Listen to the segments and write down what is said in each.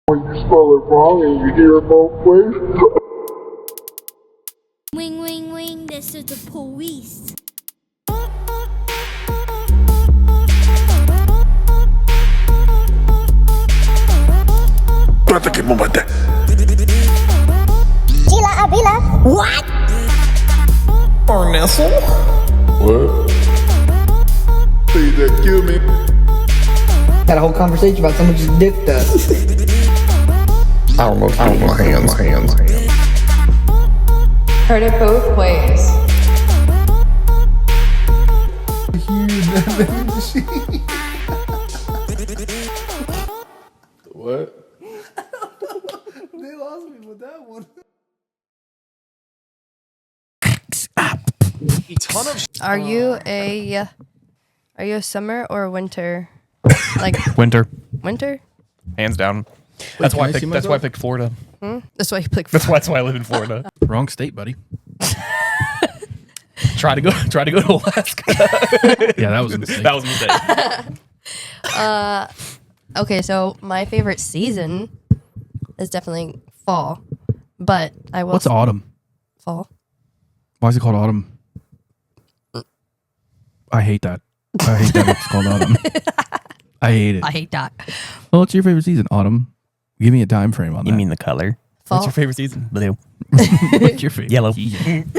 When you spell it wrong and you hear it both ways. Wing, wing, wing, this is the police. Gila Abila. What? Nestle? What? Say that kill me. Had a whole conversation about someone just dipped us. I almost threw my hands. Heard it both ways. What? They lost me with that one. Are you a summer or a winter? Like Winter, winter? hands down. That's why I can I see picked. That's why I myself? picked Florida. That's why you pick. That's why I live in Florida. Wrong state, buddy. Try to go to Alaska. Yeah, that was a mistake. That was a mistake. Okay, so my favorite season is definitely fall, but I will. What's autumn? fall? Why is it called autumn? I hate that. I hate that it's called autumn. I hate it. I hate that. Well, what's your favorite season? Autumn. Give me a time frame on that. You mean the color? Fall. What's your favorite season? Blue. What's your favorite? Yellow. season?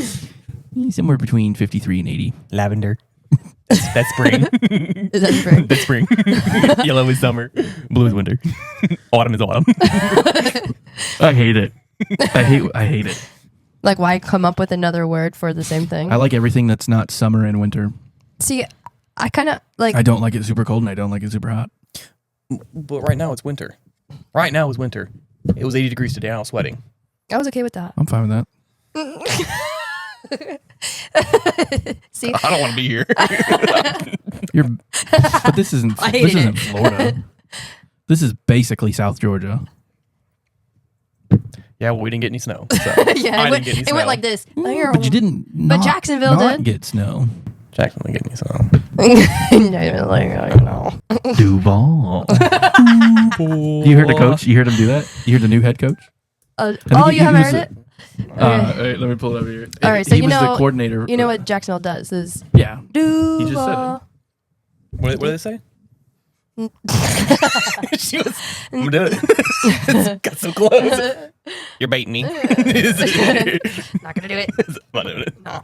Somewhere between 53 and 80. Lavender. That's spring. Is that spring? That's spring. Yellow is summer. Blue is winter. Autumn is autumn. I hate it. I hate it. Like, why come up with another word for the same thing? I like everything that's not summer and winter. See, I kind of like. I don't like it super cold and I don't like it super hot. But right now it's winter. Right now is winter. It was 80 degrees today. I was sweating. I was okay with that. I'm fine with that. See, I don't want to be here. But this isn't. I hate This it. isn't Florida. This is basically South Georgia. Yeah, well, we didn't get any sno. So yeah, I it, didn't get any it snow. went like this. But you didn't. But not- Jacksonville not did. get snow. Jackson didn't get any snow. No. Duval. You heard the coach? You heard him do that? You heard the new head coach? Oh, think you haven't was heard it? Wait, let me pull it up here. All right, so he you was know the coordinator. You know what Jacksonville does is Yeah. Duval. He just said it. What did they say? She was. I'm gonna do it. Got so close. You're baiting me. Not gonna do it. I'm not doing it. No.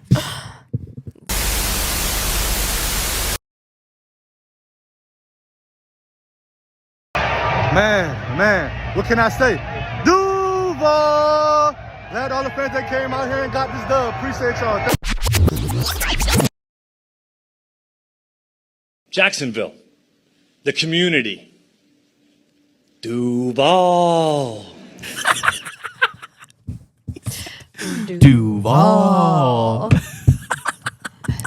Man, what can I say? Duval! Glad all the fans that came out here and got this dub. Appreciate y'all. Jacksonville, the community. Duval. Duval.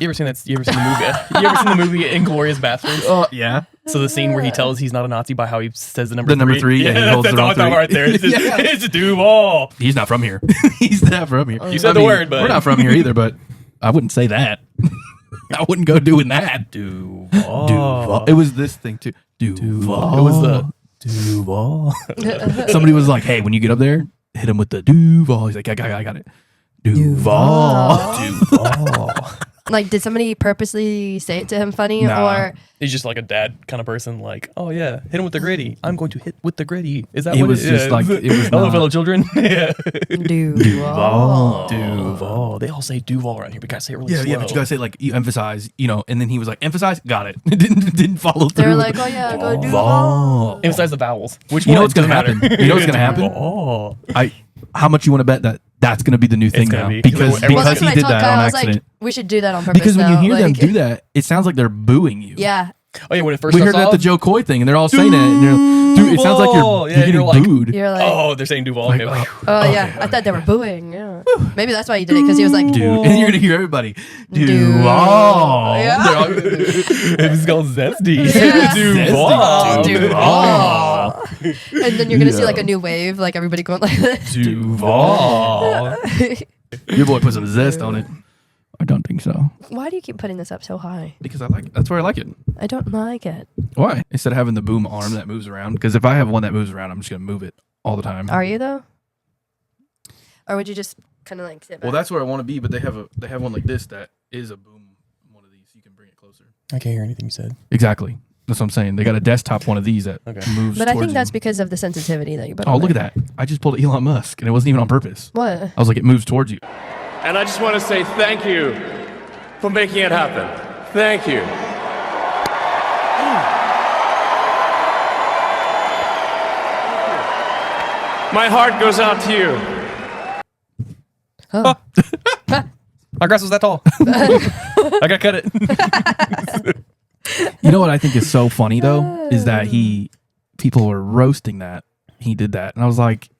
You ever seen that? You ever seen the movie? You ever seen the movie Inglourious Basterds? Oh, yeah. So the scene where he tells he's not a Nazi by how he says the number The number three, yeah, he holds that's the all wrong I'm talking three. about right there. It's, just, it's Duval. He's not from here. He's not from here. You said the word, but we're not from here either, but I wouldn't say that. I wouldn't go doing that. Duval. Duval. It was this thing too. Duval. It was the Duval. Somebody was like, hey, when you get up there, hit him with the Duval. He's like, I got it. Duval. Duval. Like, did somebody purposely say it to him funny, Nah. or He's just like a dad kind of person. Like, oh yeah, hit him with the gritty. I'm going to hit with the gritty. Is that It what was just like- it was hello, not. fellow children. Yeah. Duval? Duval. They all say Duval around here. We gotta say it really slow. Yeah, but you gotta say like you emphasize, and then he was like, emphasize, got it. It didn't follow through. They're like, oh yeah, go Duval. Duval. Emphasize the vowels. Which You know one? what's gonna Doesn't happen? matter. You know what's gonna happen? Oh. How much you want to bet that that's gonna be the new thing gonna now? be. Because Well, Well, that's he what I did told that Kyle. on I was accident. like, we should do that on purpose. Because when you now. hear them Like, do that, it sounds like they're booing you. yeah, Oh yeah, when it first We starts heard it at off, the Joe Coy thing, and they're all saying it. And dude, it sounds like Duval. you're Yeah, getting you're like- booed. you're like, oh, they're saying Duval. Like, Okay, like, oh okay, yeah, I thought they were booing. Yeah, maybe that's why he did it because he was like, Dude, and you're gonna hear everybody. Duval. Duval. Yeah. They're all- it's called Zesty. Yeah. Duval. Duval. And then you're gonna see Yeah. like a new wave, like everybody going like this. Duval. Your boy put some zest on it. I don't think so. Why do you keep putting this up so high? Because I like it. That's where I like it. I don't like it. Why? Instead of having the boom arm that moves around. Because if I have one that moves around, I'm just going to move it all the time. Are you though? Or would you just kind of like sit back? Well, that's where I want to be, but they have one like this that is a boom one of these. You can bring it closer. I can't hear anything you said. Exactly. That's what I'm saying. They got a desktop one of these that moves. But I think towards that's you. because of the sensitivity that you put Oh, on look it. at that. I just pulled Elon Musk, and it wasn't even on purpose. What? I was like, it moves towards you. And I just want to say thank you for making it happen. Thank you. My heart goes out to you. Oh. My grass was that tall. I gotta cut it. You know what I think is so funny, though, is that people were roasting that. He did that. And I was like,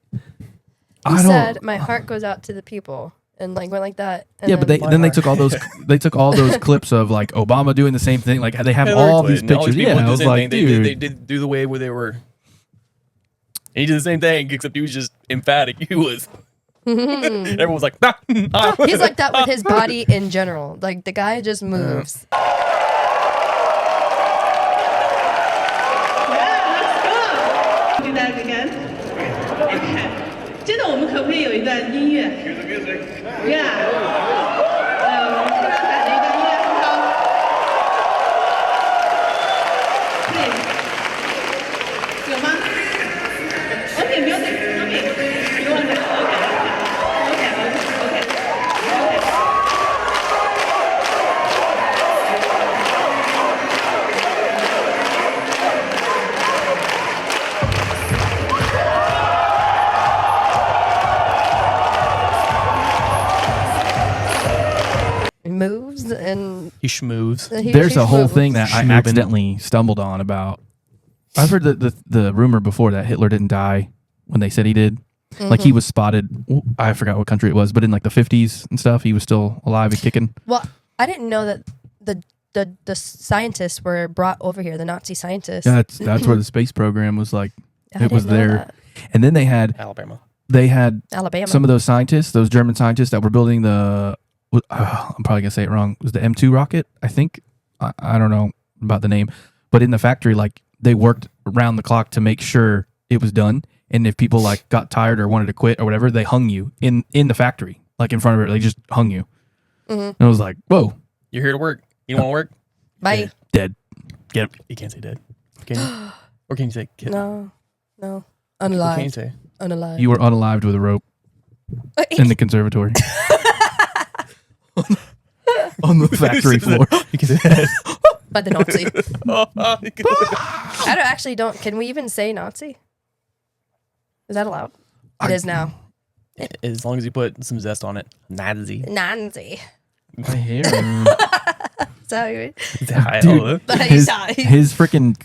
He said, my heart goes out to the people. And like went like that. And yeah, but then they took all those clips of like Obama doing the same thing. Like they have all these pictures. Yeah, I was like, dude, they did do the way where they were. And he did the same thing, except he was just emphatic. He was. Everyone was like, he's like that with his body in general. Like the guy just moves. Do that again. Okay. 真的，我们可不可以有一段音乐 ？Yeah. 突然感觉一段音乐很好。Please. 有吗 ？Okay, music. Okay. You want to? Okay. Moves and he schmoves. There's a whole thing that I accidentally stumbled on about. I've heard the rumor before that Hitler didn't die when they said he did. Like he was spotted. I forgot what country it was, but in like the 50s and stuff, he was still alive and kicking. Well, I didn't know that the scientists were brought over here. The Nazi scientists. Yeah, that's where the space program was like. It was didn't know there, that. and then they had Alabama. They had Alabama. some of those scientists, those German scientists that were building the. I'm probably gonna say it wrong. It was the M2 rocket? I think. I don't know about the name, but in the factory, like they worked around the clock to make sure it was done. And if people like got tired or wanted to quit or whatever, they hung you in the factory, like in front of it. They just hung you. And I was like, "Whoa, You're here to work. You don't want to work? Bye. dead." Get up. You can't say dead. Can you? Or can you say kid? No. What can you Unalive. say? Unalive. You were unalived with a rope in the conservatory on the factory floor. You can say that. By the Nazi. I don't. Can we even say Nazi? Is that allowed? It is now. As long as you put some zest on it. Nazi. Nazi. My hair. Sorry. Dude, his freaking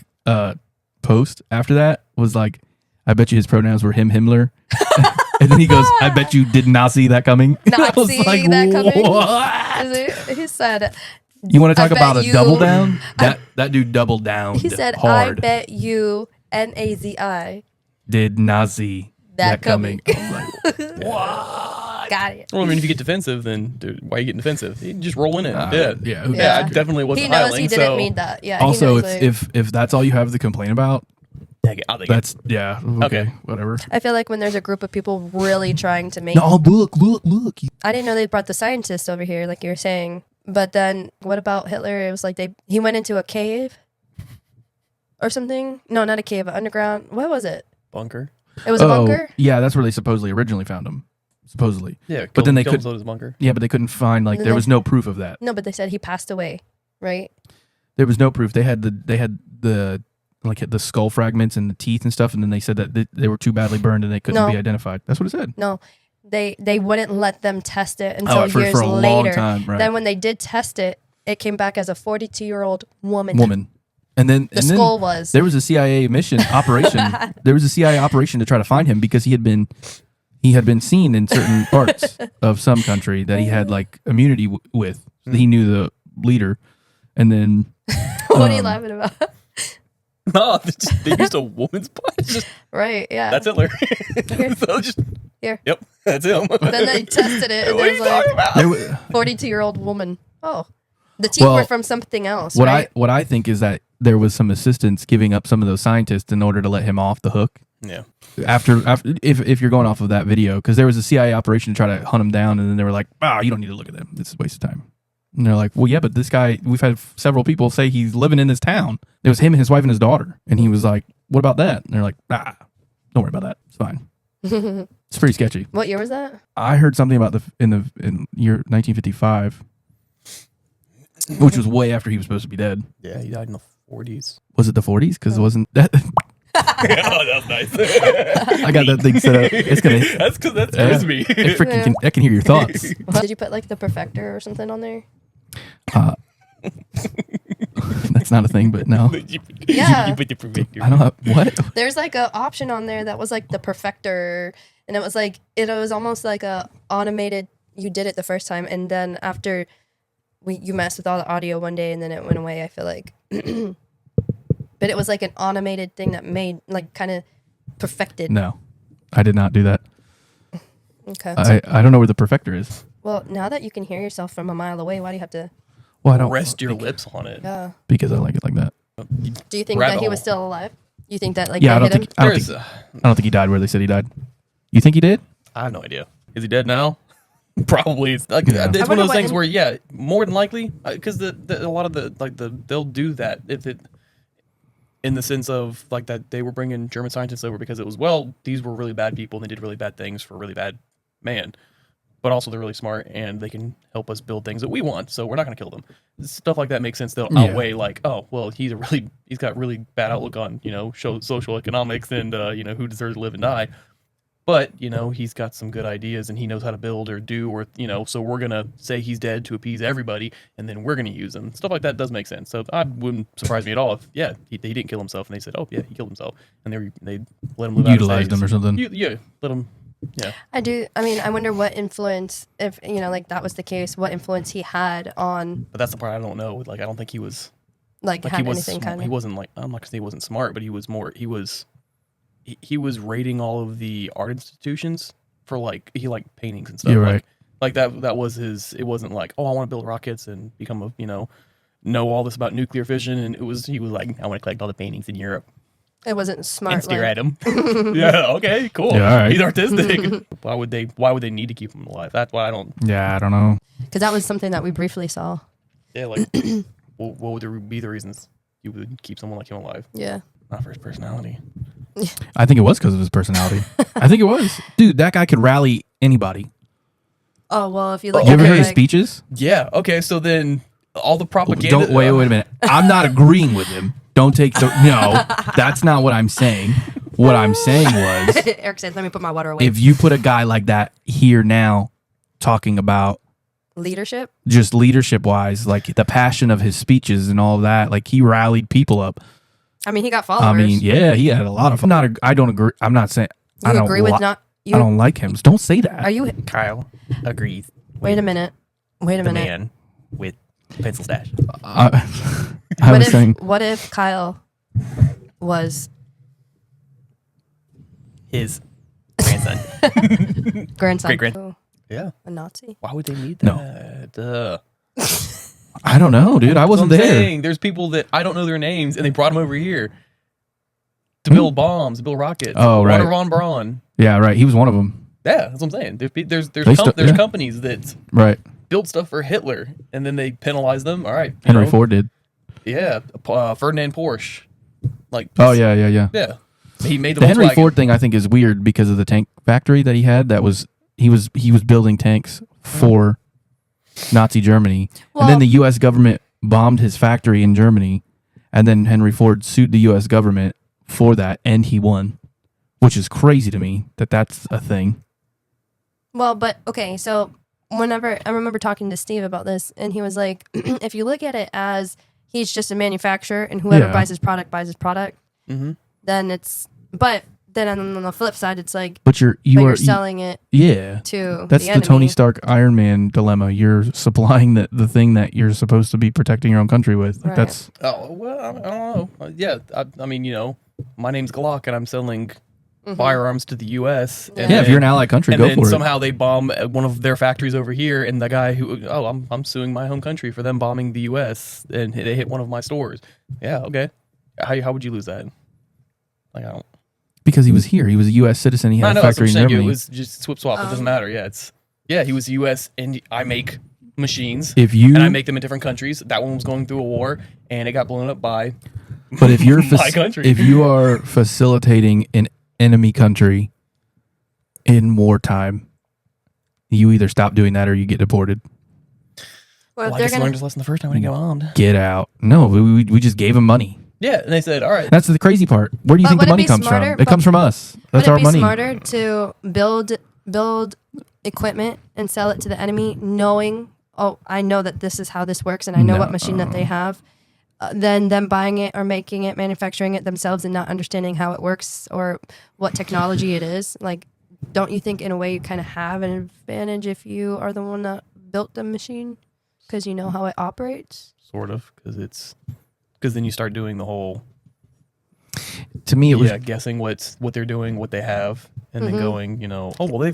post after that was like, I bet you his pronouns were him, Himmler. And then he goes, I bet you did not see that coming. Not I was see like, that coming. what? He said, You want to talk I bet about a you- double down? That dude doubled down. he said, hard. I bet you NAZI Did not see that that coming. coming. I was like, got it. Well, I mean, if you get defensive, then dude, why are you getting defensive? You just roll in it. yeah. I definitely wasn't He knows hiling, he didn't so mean that. Yeah. he Also, knows, like- if that's all you have to complain about, I'll take it. that's okay, whatever. I feel like when there's a group of people really trying to make. No, look. I didn't know they brought the scientists over here, like you were saying. But then, what about Hitler? It was like he went into a cave or something. No, not a cave, an underground. What was it? Bunker. It was a bunker. Yeah, that's where they supposedly originally found him. Supposedly. Yeah, but then they killed could. his bunker. Yeah, but they couldn't find like there was no proof of that. No, but they said he passed away, right? There was no proof. They had the like the skull fragments and the teeth and stuff, and then they said that they were too badly burned and they couldn't be identified. That's what it said. No, they wouldn't let them test it until for years a long later. time, right. Then when they did test it, it came back as a 42-year-old woman. And then The skull was. There was a CIA operation. There was a CIA operation to try to find him because he had been seen in certain parts of some country that he had like immunity with. So he knew the leader, and then What are you laughing about? No, they used a woman's butt. Just, Right, yeah. that's Hitler. So just, Here. yep, that's him. Then they tested it, and What are there's you like talking about? 42-year-old woman. Oh. The teeth Well, were from something else, What right? I think is that there was some assistance giving up some of those scientists in order to let him off the hook. Yeah. After if you're going off of that video, because there was a CIA operation to try to hunt him down, and then they were like, you don't need to look at him. This is a waste of time. And they're like, well, yeah, but this guy, we've had several people say he's living in this town. It was him, his wife, and his daughter. And he was like, what about that? And they're like, don't worry about that. It's fine. It's pretty sketchy. What year was that? I heard something about in year 1955, which was way after he was supposed to be dead. Yeah, he died in the 40s. Was it the 40s? Because it wasn't that. Oh, that was nice. I got that thing set up. It's gonna. That's because that's crispy. It freaking I can hear your thoughts. Did you put like the perfector or something on there? That's not a thing, but no. Yeah. You put the perfector. I don't know what. There's like an option on there that was like the perfector, and it was like it was almost like a automated. You did it the first time, and then after you messed with all the audio one day, and then it went away. I feel like, but it was like an automated thing that made like kind of perfected. No, I did not do that. Okay. I don't know where the perfector is. Well, now that you can hear yourself from a mile away, why do you have to? Well, I don't Rest your lips on it. Yeah. because I like it like that. Do you think Rabbit that he hole. was still alive? You think that like Yeah, I they don't hit think. him? I don't think he died where they said he died. You think he did? I have no idea. Is he dead now? Probably. It's like Yeah. it's I one wonder of those what things where, yeah, more than likely, because a lot of they'll do that if it, in the sense of like that they were bringing German scientists over because it was, well, these were really bad people and they did really bad things for a really bad man, but also they're really smart and they can help us build things that we want, so we're not going to kill them. Stuff like that makes sense. They'll outweigh like, oh well, he's got really bad outlook on social economics and who deserves to live and die. But, he's got some good ideas and he knows how to build or do, or, so we're going to say he's dead to appease everybody and then we're going to use him. Stuff like that does make sense. So I wouldn't surprise me at all if, he didn't kill himself and they said, oh, yeah, he killed himself. And they let him live Utilized out him or something. Let him, yeah. I wonder what influence, if, like that was the case, what influence he had on, But that's the part I don't know. Like, I don't think he was, like he had was, anything kind he of. wasn't like, I'm not going to say he wasn't smart, but he was raiding all of the art institutions for he liked paintings and stuff. You're right. Like that was his. It wasn't like, oh, I want to build rockets and become a know all this about nuclear fission. And he was like, I want to collect all the paintings in Europe It wasn't smart. and stare like- at him. Yeah, okay, cool. Yeah, all right. He's artistic. Why would they need to keep him alive? That's why I don't. Yeah, I don't know. Because that was something that we briefly saw. Yeah, like what would there be the reasons you would keep someone like him alive? Yeah. Not for his personality. I think it was because of his personality. I think it was. Dude, that guy could rally anybody. Oh, well, if you look You at ever it, heard his like- speeches? Yeah. Okay. So then all the propaganda. Don't wait a minute. I'm not agreeing with him. Don't take the no. That's not what I'm saying. What I'm saying was, Eric said, let me put my water away. if you put a guy like that here now, talking about Leadership? just leadership wise, like the passion of his speeches and all of that, like he rallied people up. I mean, he got followers. I mean, yeah, he had a lot of. I don't agree. I'm not saying. You I don't agree with li- not... I don't like him. Don't say that. Are you... Kyle agrees. Wait a minute. Wait a The minute. man with pencil stash. I What was if, saying. what if Kyle was His grandson. grandson? Great-grand- Oh, Yeah. a Nazi? Why would they need No. that? I don't know, dude. I wasn't That's what I'm there. saying. There's people that I don't know their names, and they brought them over here to build bombs, build rockets. Oh, right. Wouter von Braun. Yeah, right. He was one of them. Yeah, that's what I'm saying. There's yeah. companies that Right. build stuff for Hitler, and then they penalize them. All right, Henry Ford did. Yeah, Ferdinand Porsche. Like, Oh yeah. yeah. He made The Henry Volkswagen. Ford thing I think is weird because of the tank factory that he had. That was he was building tanks for Nazi Germany, and then Well- the U.S. government bombed his factory in Germany, and then Henry Ford sued the U.S. government for that, and he won, which is crazy to me that that's a thing. Well, but okay, so whenever I remember talking to Steve about this, and he was like, if you look at it as he's just a manufacturer and whoever Yeah. buys his product, then it's, but then on the flip side, it's like, But you're selling it. Yeah, to that's the the Tony enemy. Stark Iron Man dilemma. You're supplying the thing that you're supposed to be protecting your own country with. Like, Right. that's Oh well, I don't know. Yeah, I mean, my name's Glock, and I'm selling firearms to the U.S. And yeah. If you're an allied country, and go then for it. somehow they bomb one of their factories over here, and the guy who, I'm suing my home country for them bombing the U.S. and they hit one of my stores. Yeah, okay. How would you lose that? Like, I don't. Because he was here. He was a U.S. citizen. He I had know, a that's what factory I'm in saying. It Germany. was just swip swap. It doesn't matter. Yeah, he was U.S. and I make machines. And I make them in different countries. That one was going through a war, and it got blown up by. But if you're my country, if you are facilitating an enemy country in wartime, you either stop doing that or you get deported. Well, I guess I learned this lesson the first time when he got bombed. Get out. No, we just gave him money. Yeah, and they said, all right. That's the crazy part. Where do you think the money comes from? It comes from us. That's our Would it be money. smarter to build equipment and sell it to the enemy, knowing, oh, I know that this is how this works, and I know what machine that they have, than them buying it or making it, manufacturing it themselves, and not understanding how it works or what technology it is? Like, don't you think in a way you kind of have an advantage if you are the one that built the machine because you know how it operates? Sort of, because then you start doing the whole. To me, it was guessing what they're doing, what they have, and then going, oh well,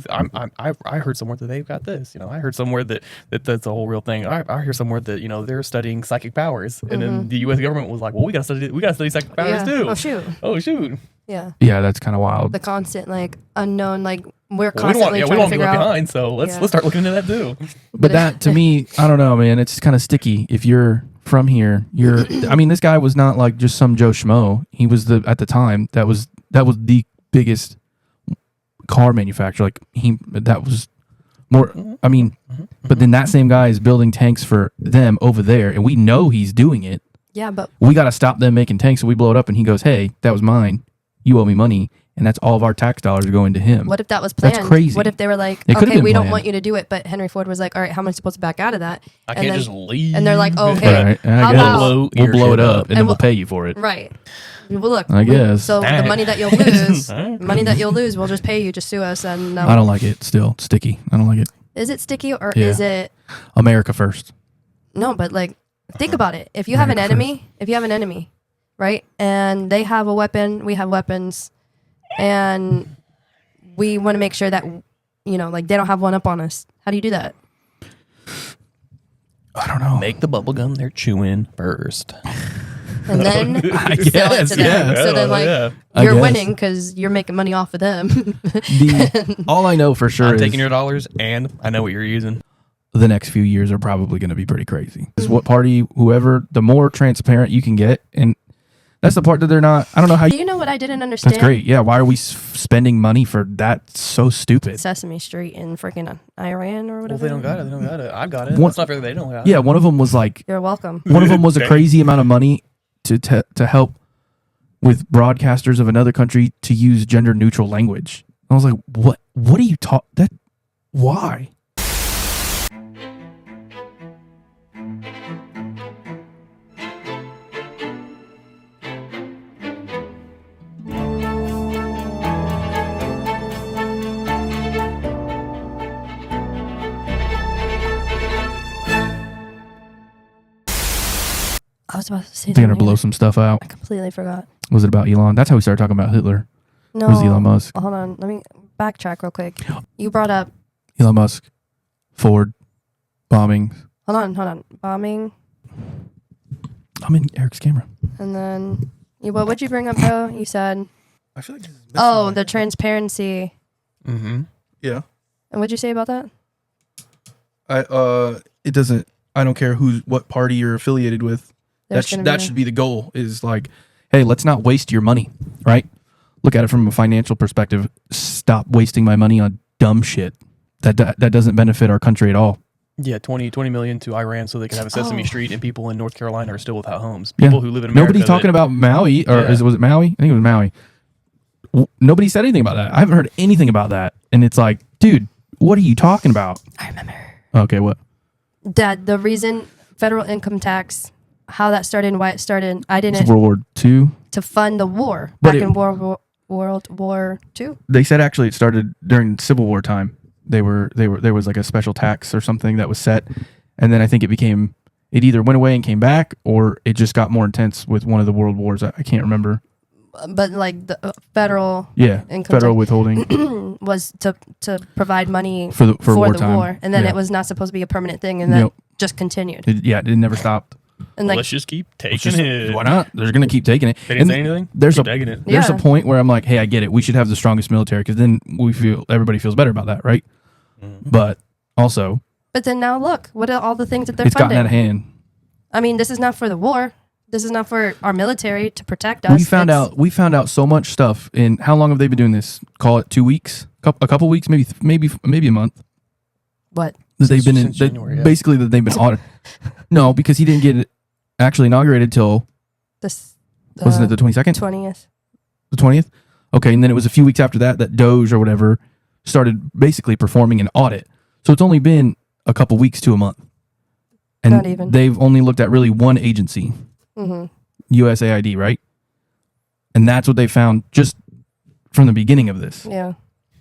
I heard somewhere that they've got this. I heard somewhere that that's a whole real thing. I hear somewhere that they're studying psychic powers, and then the U.S. government was like, well, we gotta study psychic powers too. Oh shoot. Yeah. Yeah, that's kind of wild. The constant unknown, we're We constantly don't trying want to to be figure left out. behind, so let's start looking into that too. But that to me, I don't know, man. It's kind of sticky. If you're from here, I mean, this guy was not like just some Joe Schmo. He was at the time that was the biggest car manufacturer. That was more. I mean, but then that same guy is building tanks for them over there, and we know he's doing it. Yeah, but We got to stop them making tanks, so we blow it up, and he goes, "Hey, that was mine. You owe me money." And that's all of our tax dollars going to him. what if that was planned? That's crazy. What if they were like, It could've okay, been we don't planned. want you to do it, but Henry Ford was like, all right, how am I supposed to back out of that? I can't just leave. And they're like, okay, Right. how I about guess we'll blow it up, and then we'll pay you for it. right? Well, look, I guess. so the money that you'll lose, we'll just pay you. Just sue us, and I don't like it. Still sticky. I don't like it. Is it sticky or Yeah. is it? America first. No, but think about it. If you have an enemy, right, and they have a weapon, we have weapons, and we want to make sure that they don't have one up on us. How do you do that? I don't know. Make the bubble gum they're chewing first. And then sell it guess, to them. yeah. So then, I you're guess. winning because you're making money off of them. All I know for sure I'm is taking your dollars, and I know what you're using. the next few years are probably going to be pretty crazy. Is what party, whoever, the more transparent you can get, and that's the part that they're not. I don't know how. Do you know what I didn't understand? That's great. Yeah. Why are we spending money for that? So stupid. Sesame Street in freaking Iran or whatever. Well, they don't got it. They don't got it. I've got it. One- It's not fair that they don't got it. Yeah. One of them was like. You're welcome. One of them was a crazy amount of money to help with broadcasters of another country to use gender neutral language. I was like, what? What are you talking? That? Why? I was about to say They're gonna something. blow some stuff out. I completely forgot. Was it about Elon? That's how we started talking about Hitler. No. It was Elon Musk. Hold on. Let me backtrack real quick. You brought up. Elon Musk, Ford, bombing. Hold on. Bombing. I'm in Eric's camera. And then. What would you bring up, though? You said. I feel like this is The transparency. Mm-hmm. Yeah. And what'd you say about that? It doesn't. I don't care what party you're affiliated with. There's gonna be That should be the goal. Is like, hey, let's not waste your money, right? Look at it from a financial perspective. Stop wasting my money on dumb shit that doesn't benefit our country at all. Yeah, 20 million to Iran so they can have a Sesame Street, and people in North Carolina are still without homes. Yeah. People who live in America. Nobody's talking about Maui, or was it Maui? I think it was Maui. Nobody said anything about that. I haven't heard anything about that. And it's like, dude, what are you talking about? I remember. Okay, what? Dad, the reason federal income tax, how that started and why it started, I It's didn't. World War II. To fund the war. But Back in World War World War II. They said actually it started during Civil War time. There was like a special tax or something that was set, and then I think it either went away and came back, or it just got more intense with one of the world wars. I can't remember. But like the federal income federal tax withholding was to provide money for the war, and then Yeah. it was not supposed to be a permanent thing, and then just continued. It never stopped. And like, Let's just keep taking it. Why not? They're gonna keep taking it. They didn't And say anything. There's Keep taking it. there's a Yeah. point where I'm like, hey, I get it. We should have the strongest military because then everybody feels better about that, right? But also, but then now look, what are all the things that they're it's funding? gotten out of hand. I mean, this is not for the war. This is not for our military to protect us. We found out so much stuff. In how long have they been doing this? Call it 2 weeks, a couple weeks, maybe a month. What? That they've been Since January, yeah. basically that they've been audited. No, because he didn't get it actually inaugurated till This wasn't it the 22nd, 20th? the 20th? Okay, and then it was a few weeks after that Doge or whatever started basically performing an audit. So it's only been a couple weeks to a month, and Not even. they've only looked at really one agency. USAID, right? And that's what they found just from the beginning of this. Yeah.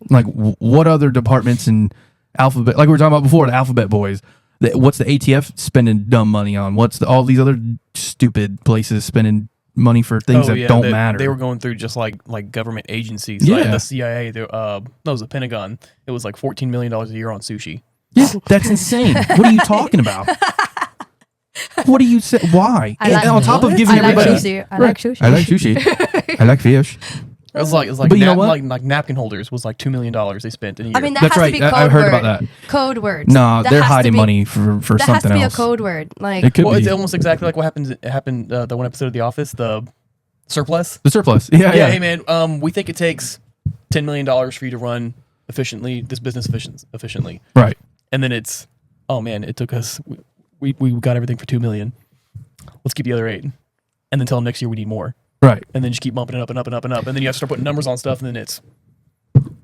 Like, what other departments in Alphabet, like we were talking about before, the Alphabet Boys, what's the ATF spending dumb money on? What's all these other stupid places spending money for things that don't matter? They were going through just like government agencies, Yeah. like the CIA. That was the Pentagon. It was like $14 million a year on sushi. Yeah, that's insane. What are you talking about? What do you say? Why? I like- And on top of giving I like everybody, sushi. I like sushi. I like sushi. I like fish. It was like But you know what? like napkin holders was like $2 million they spent in a year. I mean, that That's has right. to be code I've heard word. about that. Code words. Nah, That they're has to hiding be- money for That has something to be else. a code word. Like, It could well, be it's almost exactly like what happened the one episode of The Office, the surplus. the surplus. Yeah, Yeah, hey man, we think it takes $10 million for you to run this business efficiently. Right. And then it's, oh man, it took us, we got everything for $2 million. Let's keep the other 8. And then tell them next year we need more. Right. And then just keep bumping it up and up and up and up. And then you have to start putting numbers on stuff. And then it's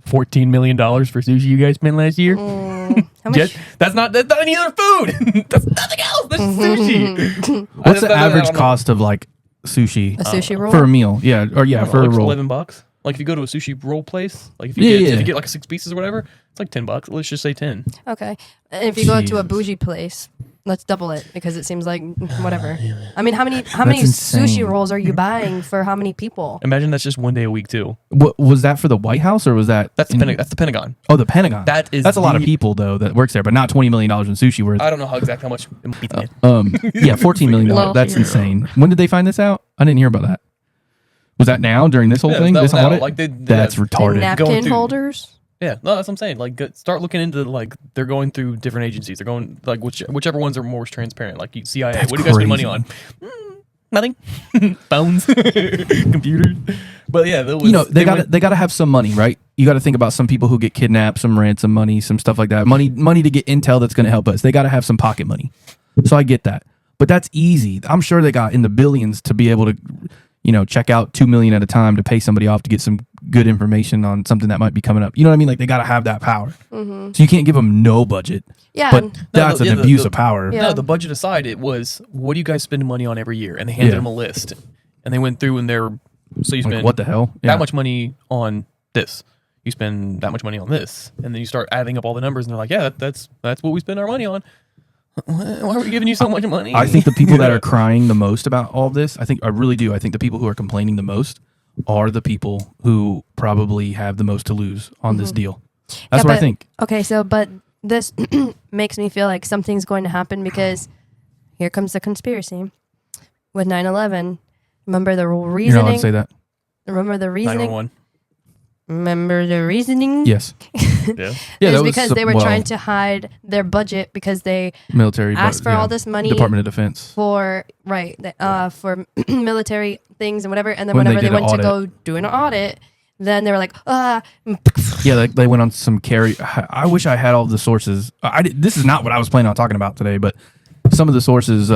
$14 million for sushi you guys spent last year. how much? That's not any other food. That's nothing else. That's sushi. What's the average cost of like sushi A sushi roll? for a meal? Yeah, or yeah, for a roll. $11. Like if you go to a sushi roll place, like if you get like 6 pieces or whatever, it's like $10. Let's just say 10. Okay. And if you go to a Jesus. bougie place, let's double it because it seems like whatever. I mean, how many insane. sushi rolls are you buying for how many people? Imagine that's just one day a week too. What was that for the White House or was that? That's the Pentagon. Oh, the Pentagon. That's a lot of the- people though that works there, but not $20 million in sushi worth. I don't know how much. It might be. Yeah, $14 million. Well, That's yeah. insane. When did they find this out? I didn't hear about that. Was that now during this whole thing? that This was now. audit? Like That's And retarded. Going napkin through- holders? Yeah, no, that's what I'm saying. Like, start looking into like they're going through different agencies. They're going like whichever ones are more transparent. Like CIA. That's What do you guys spend money crazy. on? Nothing. Phones, computers. But yeah, that was, You know, they got to have some money, right? You got to think about some people who get kidnapped, some ransom money, some stuff like that. Money to get intel that's going to help us. They got to have some pocket money. So I get that. But that's easy. I'm sure they got in the billions to be able to, check out 2 million at a time to pay somebody off to get some good information on something that might be coming up. You know what I mean? Like they got to have that power. So you can't give them no budget. Yeah. But and- that's an abuse of power. Yeah. No, the budget aside, it was what do you guys spend money on every year? And they handed Yeah. them a list, and they went through and they're so you Like, spend what the hell? Yeah. that much money on this. You spend that much money on this, and then you start adding up all the numbers, and they're like, yeah, that's what we spend our money on. Why are we giving you so much money? I think the people that are crying the most about all of this, I really do. I think the people who are complaining the most are the people who probably have the most to lose on this deal. That's what I but- think. Okay, but this makes me feel like something's going to happen because here comes the conspiracy with 9/11. Remember the You're not allowed reasoning? to say that. Remember the reasoning? 911. Remember the reasoning? Yes. Yeah. Yeah, It that was because they were well, trying to hide their budget because they military asked for all this money Department of Defense. for for military things and whatever. And then When they whenever they did an went to audit. go do an audit, then they were like, Yeah, they went on some carry. I wish I had all the sources. This is not what I was planning on talking about today, but some of the sources.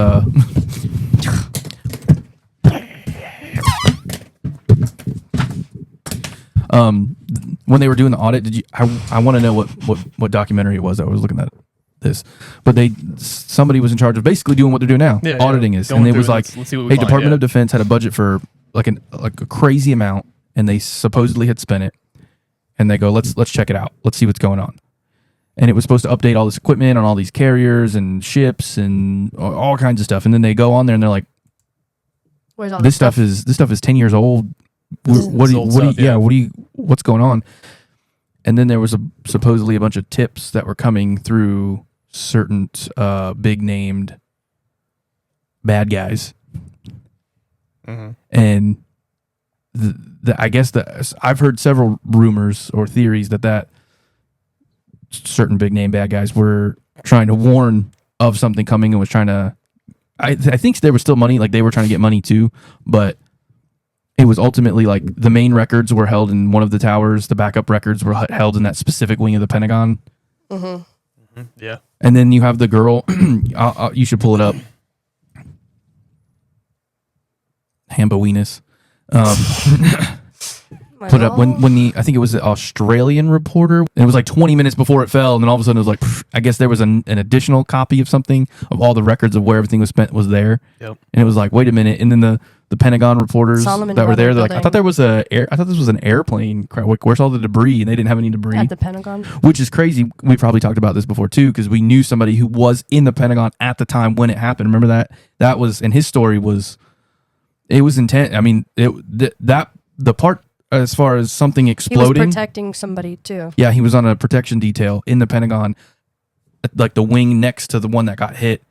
When they were doing the audit, I want to know what documentary it was that I was looking at this, but somebody was in charge of basically doing what they're doing now, Yeah, auditing us, going and it through was and like, let's see what we hey, find, Department yeah. of Defense had a budget for like a crazy amount, and they supposedly had spent it. And they go, let's check it out. Let's see what's going on. And it was supposed to update all this equipment on all these carriers and ships and all kinds of stuff. And then they go on there and they're like, Where's all this stuff is 10 years old. What's going on? And then there was supposedly a bunch of tips that were coming through certain big named bad guys. And I guess I've heard several rumors or theories that certain big name bad guys were trying to warn of something coming and was trying to. I think there was still money, like they were trying to get money too, but it was ultimately like the main records were held in one of the towers. The backup records were held in that specific wing of the Pentagon. Yeah. And then you have the girl. You should pull it up. Hamboweenus. Put up when I think it was an Australian reporter. And it was like 20 minutes before it fell, and then all of a sudden it was like, I guess there was an additional copy of something of all the records of where everything was spent was there. Yep. And it was like, wait a minute. And then the Pentagon reporters Solomon that were there, they're like, building. I thought this was an airplane. Where's all the debris? And they didn't have any debris. At the Pentagon. Which is crazy. We probably talked about this before too, because we knew somebody who was in the Pentagon at the time when it happened. Remember that? That was, and his story was, it was intense. I mean, the part as far as something exploding. He was protecting somebody too. Yeah, he was on a protection detail in the Pentagon, like the wing next to the one that got hit.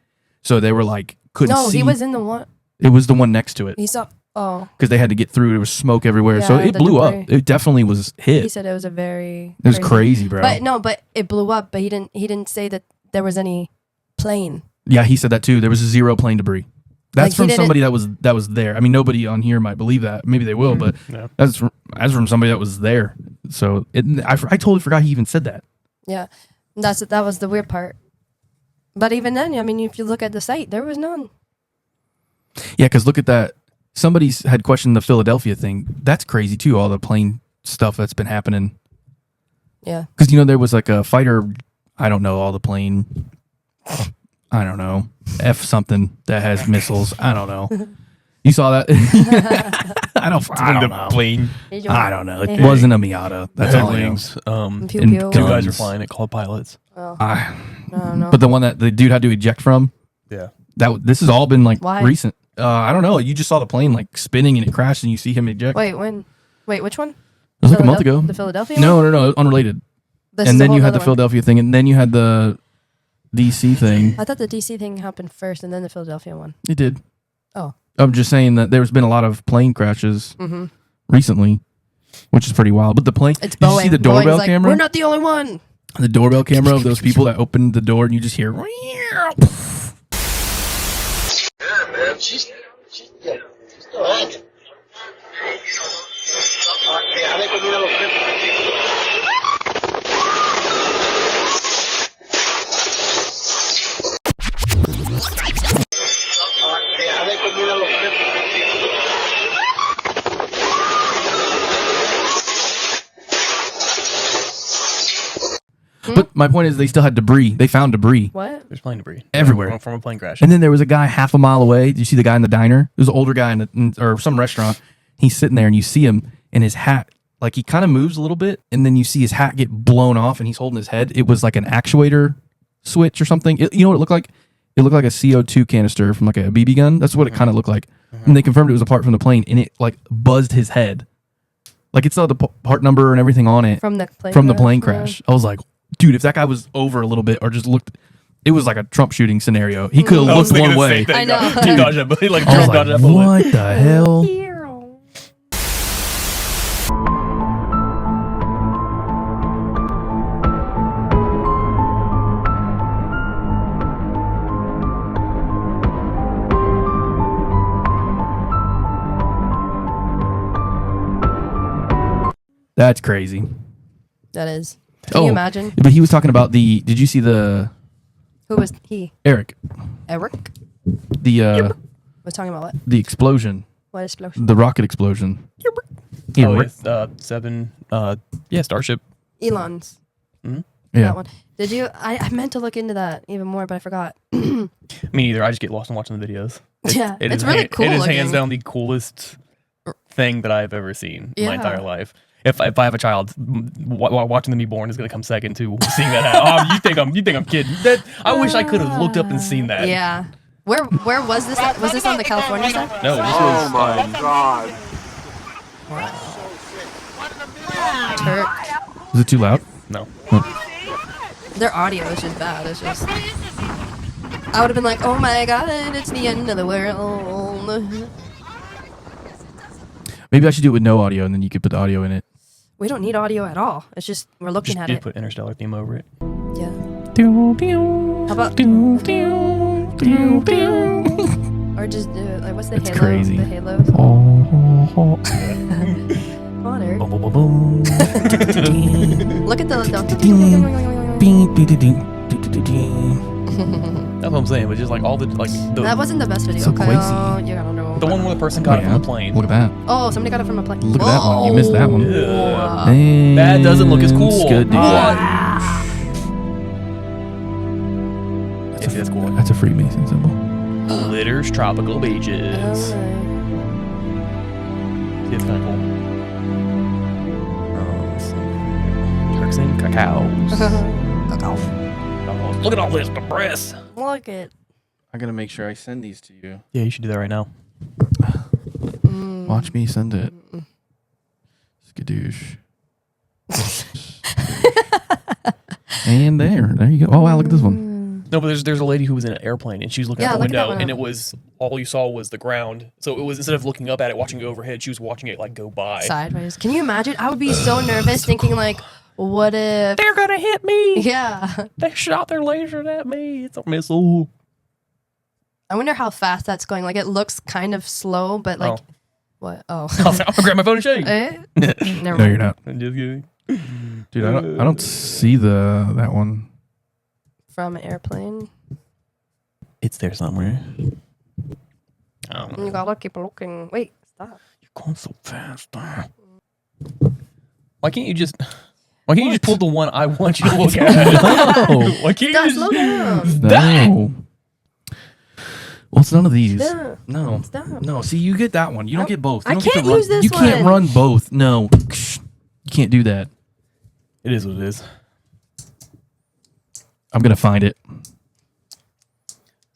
So they were like, couldn't see. No, he was in the one. It was the one next to it. He saw. Oh. Because they had to get through. There was smoke everywhere. Yeah, so it the blew debris. up. It definitely was hit. He said it was a very. It was crazy, bro. But it blew up. But he didn't say that there was any plane. Yeah, he said that too. There was zero plane debris. That's Like, from somebody that was there. I mean, nobody on here might believe that. Maybe they will, but that's from somebody that was there. So I totally forgot he even said that. Yeah, that was the weird part. But even then, I mean, if you look at the site, there was none. Yeah, because look at that. Somebody had questioned the Philadelphia thing. That's crazy too. All the plane stuff that's been happening. Yeah. Because there was like a fighter. I don't know all the plane. I don't know. F something that has missiles. I don't know. You saw that? I don't know. Plane. I don't know. It wasn't a Miata. That's all I know. Pew pew. Two guys are flying it called pilots. Oh. I don't know. But the one that the dude had to eject from. Yeah. This has all been like Why? recent. I don't know. You just saw the plane like spinning and it crashed and you see him eject. Wait, which one? It was like a month ago. The Philadelphia No, one? no, unrelated. This is And a then you whole had the other one. Philadelphia thing, and then you had the DC thing. I thought the DC thing happened first and then the Philadelphia one. It did. Oh. I'm just saying that there's been a lot of plane crashes recently, which is pretty wild. But the plane, It's did Boeing. you see the doorbell Boeing's like, camera? We're not the only one. The doorbell camera of those people that opened the door and you just hear. Yeah, man. She's still acting. But my point is, they still had debris. They found debris. What? There's plane debris Everywhere. from a plane crash. And then there was a guy half a mile away. Did you see the guy in the diner? There was an older guy or some restaurant. He's sitting there and you see him and his hat, like he kind of moves a little bit and then you see his hat get blown off and he's holding his head. It was like an actuator switch or something. You know what it looked like? It looked like a CO2 canister from like a BB gun. That's what it kind of looked like. And they confirmed it was a part from the plane and it like buzzed his head. Like it saw the part number and everything on it. From the plane plane crash? crash. I was like, dude, if that guy was over a little bit or just looked, it was like a Trump shooting scenario. He could have looked one way. I know. He dodged that bullet. Like, I was Trump dodged like, that bullet. what the hell? That's crazy. That is. Can you imagine? But he was talking about did you see the Who was he? Eric? Eric? Was talking about what? The explosion. What explosion? The rocket explosion. Oh, yes. Seven. Yeah, Starship. Elon's. Mm-hmm. Yeah. That one. Did you? I meant to look into that even more, but I forgot. Me neither. I just get lost in watching the videos. Yeah, It it's is really cool It is looking. hands down the coolest thing that I've ever seen in my Yeah. entire life. If I have a child, watching them be born is gonna come second to seeing that. Oh, you think I'm kidding? I wish I could have looked up and seen that. Yeah. Where was this at? Was this on the California side? No, this was. Oh my god. Turk. Is it too loud? No. Their audio is just bad. It's just. I would have been like, oh my god, it's the end of the world. Maybe I should do it with no audio, and then you could put the audio in it. We don't need audio at all. It's just we're looking at You it. put Interstellar theme over it. Yeah. How about or just do it like what's the It's halo? crazy. The halo. Water. Boom, boom, boom, boom. Look at the. That's what I'm saying. But just like all the That wasn't the best video. So okay, crazy. oh, you gotta know. the one where the person got it from the plane. Look at that. Oh, somebody got it from a plane. Look at that one. You missed that one. Yeah. And That doesn't look as cool. Good, dude. That's cool. That's a Freemason symbol. Glitters tropical beaches. See, it's kind of cool. Turks and cacaos. Look at all this, the breasts. Look at. I gotta make sure I send these to you. Yeah, you should do that right now. Watch me send it. Skadoosh. And there you go. Oh wow, look at this one. No, but there's a lady who was in an airplane and she was looking Yeah, out the look at that window one. and it was all you saw was the ground. So it was instead of looking up at it, watching it overhead, she was watching it like go by. Sideways. Can you imagine? I would be so nervous thinking like, what if they're gonna hit me? Yeah. They shot their laser at me. It's a missile. I wonder how fast that's going. Like it looks kind of slow, but like what? Oh. I'm gonna grab my phone and show you. Never No, you're not. I'm just kidding. Dude, I don't see that one. From an airplane. It's there somewhere. You gotta keep looking. Wait, stop. You're going so fast. Why can't you just pull the one I want you to look at? No. Why can't Stop, you slow just down. No. Well, it's none of these. Stop. No. Stop. No. See, you get that one. You don't get both. You I don't get can't to run. use this You can't one. run both. No. You can't do that. It is what it is. I'm gonna find it.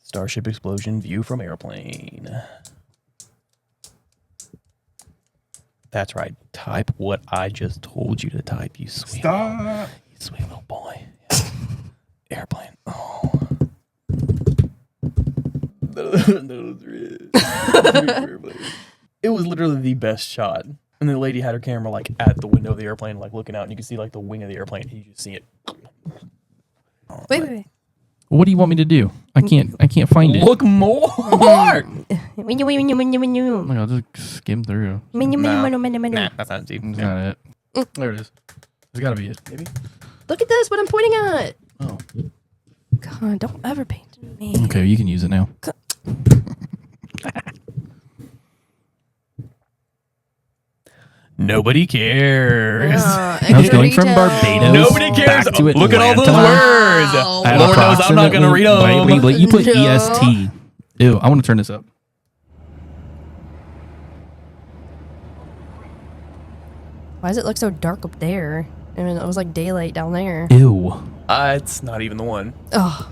Starship explosion view from airplane. That's right. Type what I just told you to type, you sweet you sweet little boy. Airplane. Oh. It was literally the best shot. And the lady had her camera like at the window of the airplane, like looking out, and you can see like the wing of the airplane, and you just see it. Wait. What do you want me to do? I can't find it. Look more. Like, I'll just skim through. Nah, that's not deep. That's not it. There it is. There's gotta be it. Maybe. Look at this, what I'm pointing at. Oh. God, don't ever paint me. Okay, you can use it now. Nobody cares. I was going from Barbados. Nobody cares. Back to Look at all those Atlanta. words. At Lord knows I'm not going to read them. Wait, you put No. EST. Ew, I want to turn this up. Why does it look so dark up there? I mean, it was like daylight down there. Ew. It's not even the one. Oh.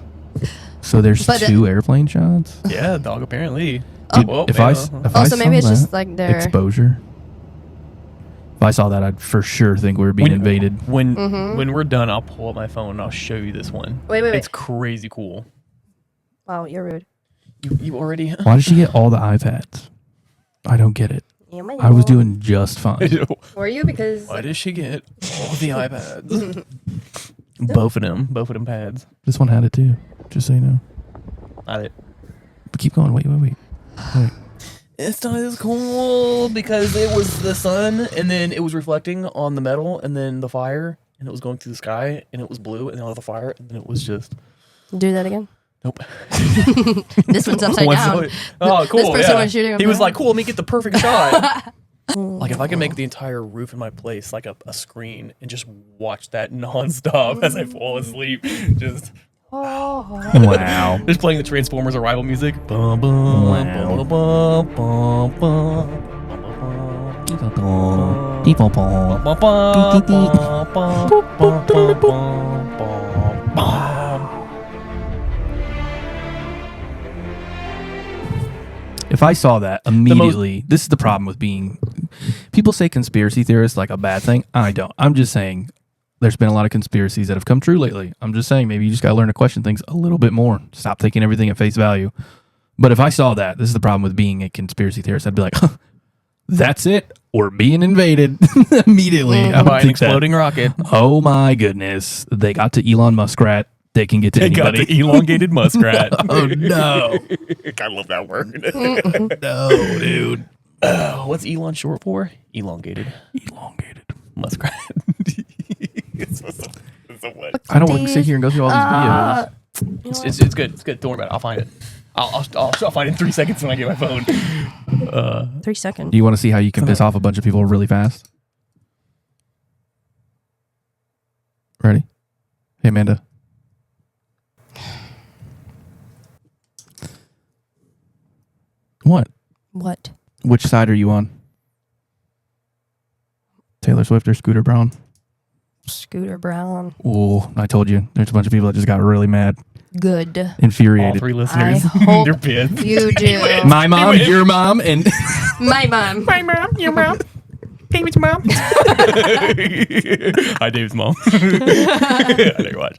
So there's But two airplane shots? Yeah, dog, apparently. Dude, Well, if I Also, maybe it's saw just that like their exposure. If I saw that, I'd for sure think we were being invaded. When we're done, I'll pull up my phone and I'll show you this one. Wait. It's crazy cool. Wow, you're rude. You already? Why did she get all the iPads? I don't get it. I was doing just fine. Were you? Because Why did she get all the iPads? Both of them pads. This one had it too, just so you know. Not it. But keep going. Wait. It's not as cool because it was the sun and then it was reflecting on the metal and then the fire and it was going through the sky and it was blue and then all the fire and then it was just. do that again. Nope. This one's upside down. Oh, cool. This person yeah. was shooting. He was like, "Cool, let me get the perfect shot." Like if I could make the entire roof in my place like a screen and just watch that nonstop as I fall asleep, just. Wow. Just playing the Transformers arrival music. Bum, bum, Wow. bum, bum, bum, bum, bum, bum, If I saw that immediately, this is the problem with being. People say conspiracy theorists like a bad thing. I don't. I'm just saying there's been a lot of conspiracies that have come true lately. I'm just saying maybe you just got to learn to question things a little bit more. Stop taking everything at face value. But if I saw that, this is the problem with being a conspiracy theorist. I'd be like, huh, that's it. We're being invaded immediately. By an exploding rocket. Oh my goodness. They got to Elon Muskrat. They can get to anybody. Got the elongated muskrat. Oh no. I love that word. No, dude. What's Elon short for? Elongated. Elongated. Muskrat. I don't want to sit here and go through all these videos. It's good. It's good. Don't worry about it. I'll find it. I'll find it in 3 seconds when I get my phone. 3 seconds. Do you want to see how you can piss off a bunch of people really fast? Ready? Hey, Amanda. What? What? Which side are you on? Taylor Swift or Scooter Braun? Scooter Braun. Oh, I told you. There's a bunch of people that just got really mad. Good. Infuriated. All 3 listeners. I hope They're pissed. you do. My mom, your mom, and My mom. My mom, your mom, David's mom. Hi, David's mom. I know you watch.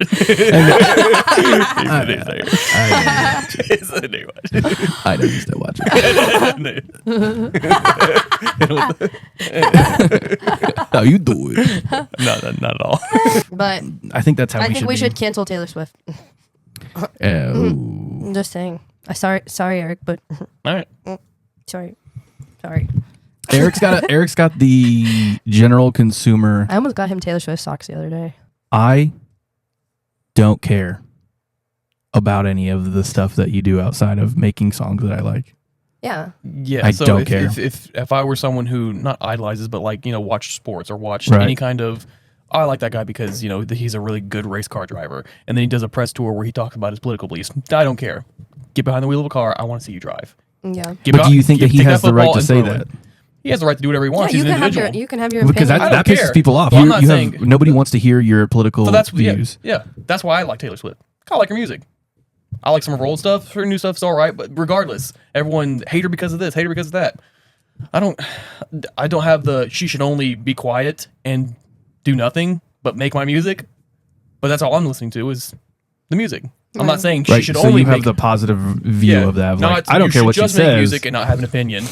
I know you still watch it. How you doing? No, not at all. But I think that's how I we think should we be. should cancel Taylor Swift. I'm just saying. Sorry, Eric, but All right. sorry. Eric's got the general consumer. I almost got him Taylor Swift socks the other day. I don't care about any of the stuff that you do outside of making songs that I like. Yeah. Yeah, I so don't care. If I were someone who not idolizes, but like watch sports or watch Right. any kind of, I like that guy because he's a really good race car driver, and then he does a press tour where he talks about his political beliefs. I don't care. Get behind the wheel of a car. I want to see you drive. Yeah. But do you think that he take has the right football to and say throw it. that? He has the right to do whatever he wants. Yeah, He's an individual. you can have your Because opinion. that pisses people off. Well, I'm You not have saying- nobody wants to hear your political So that's views. Yeah, that's why I like Taylor Swift. I like her music. I like some of her old stuff. Her new stuff's all right, but regardless, everyone hate her because of this, hate her because of that. I don't have the she should only be quiet and do nothing but make my music. But that's all I'm listening to is the music. I'm not saying she should so only you have make the positive view of that. Of like, I don't care what she just make says. music and not have an opinion.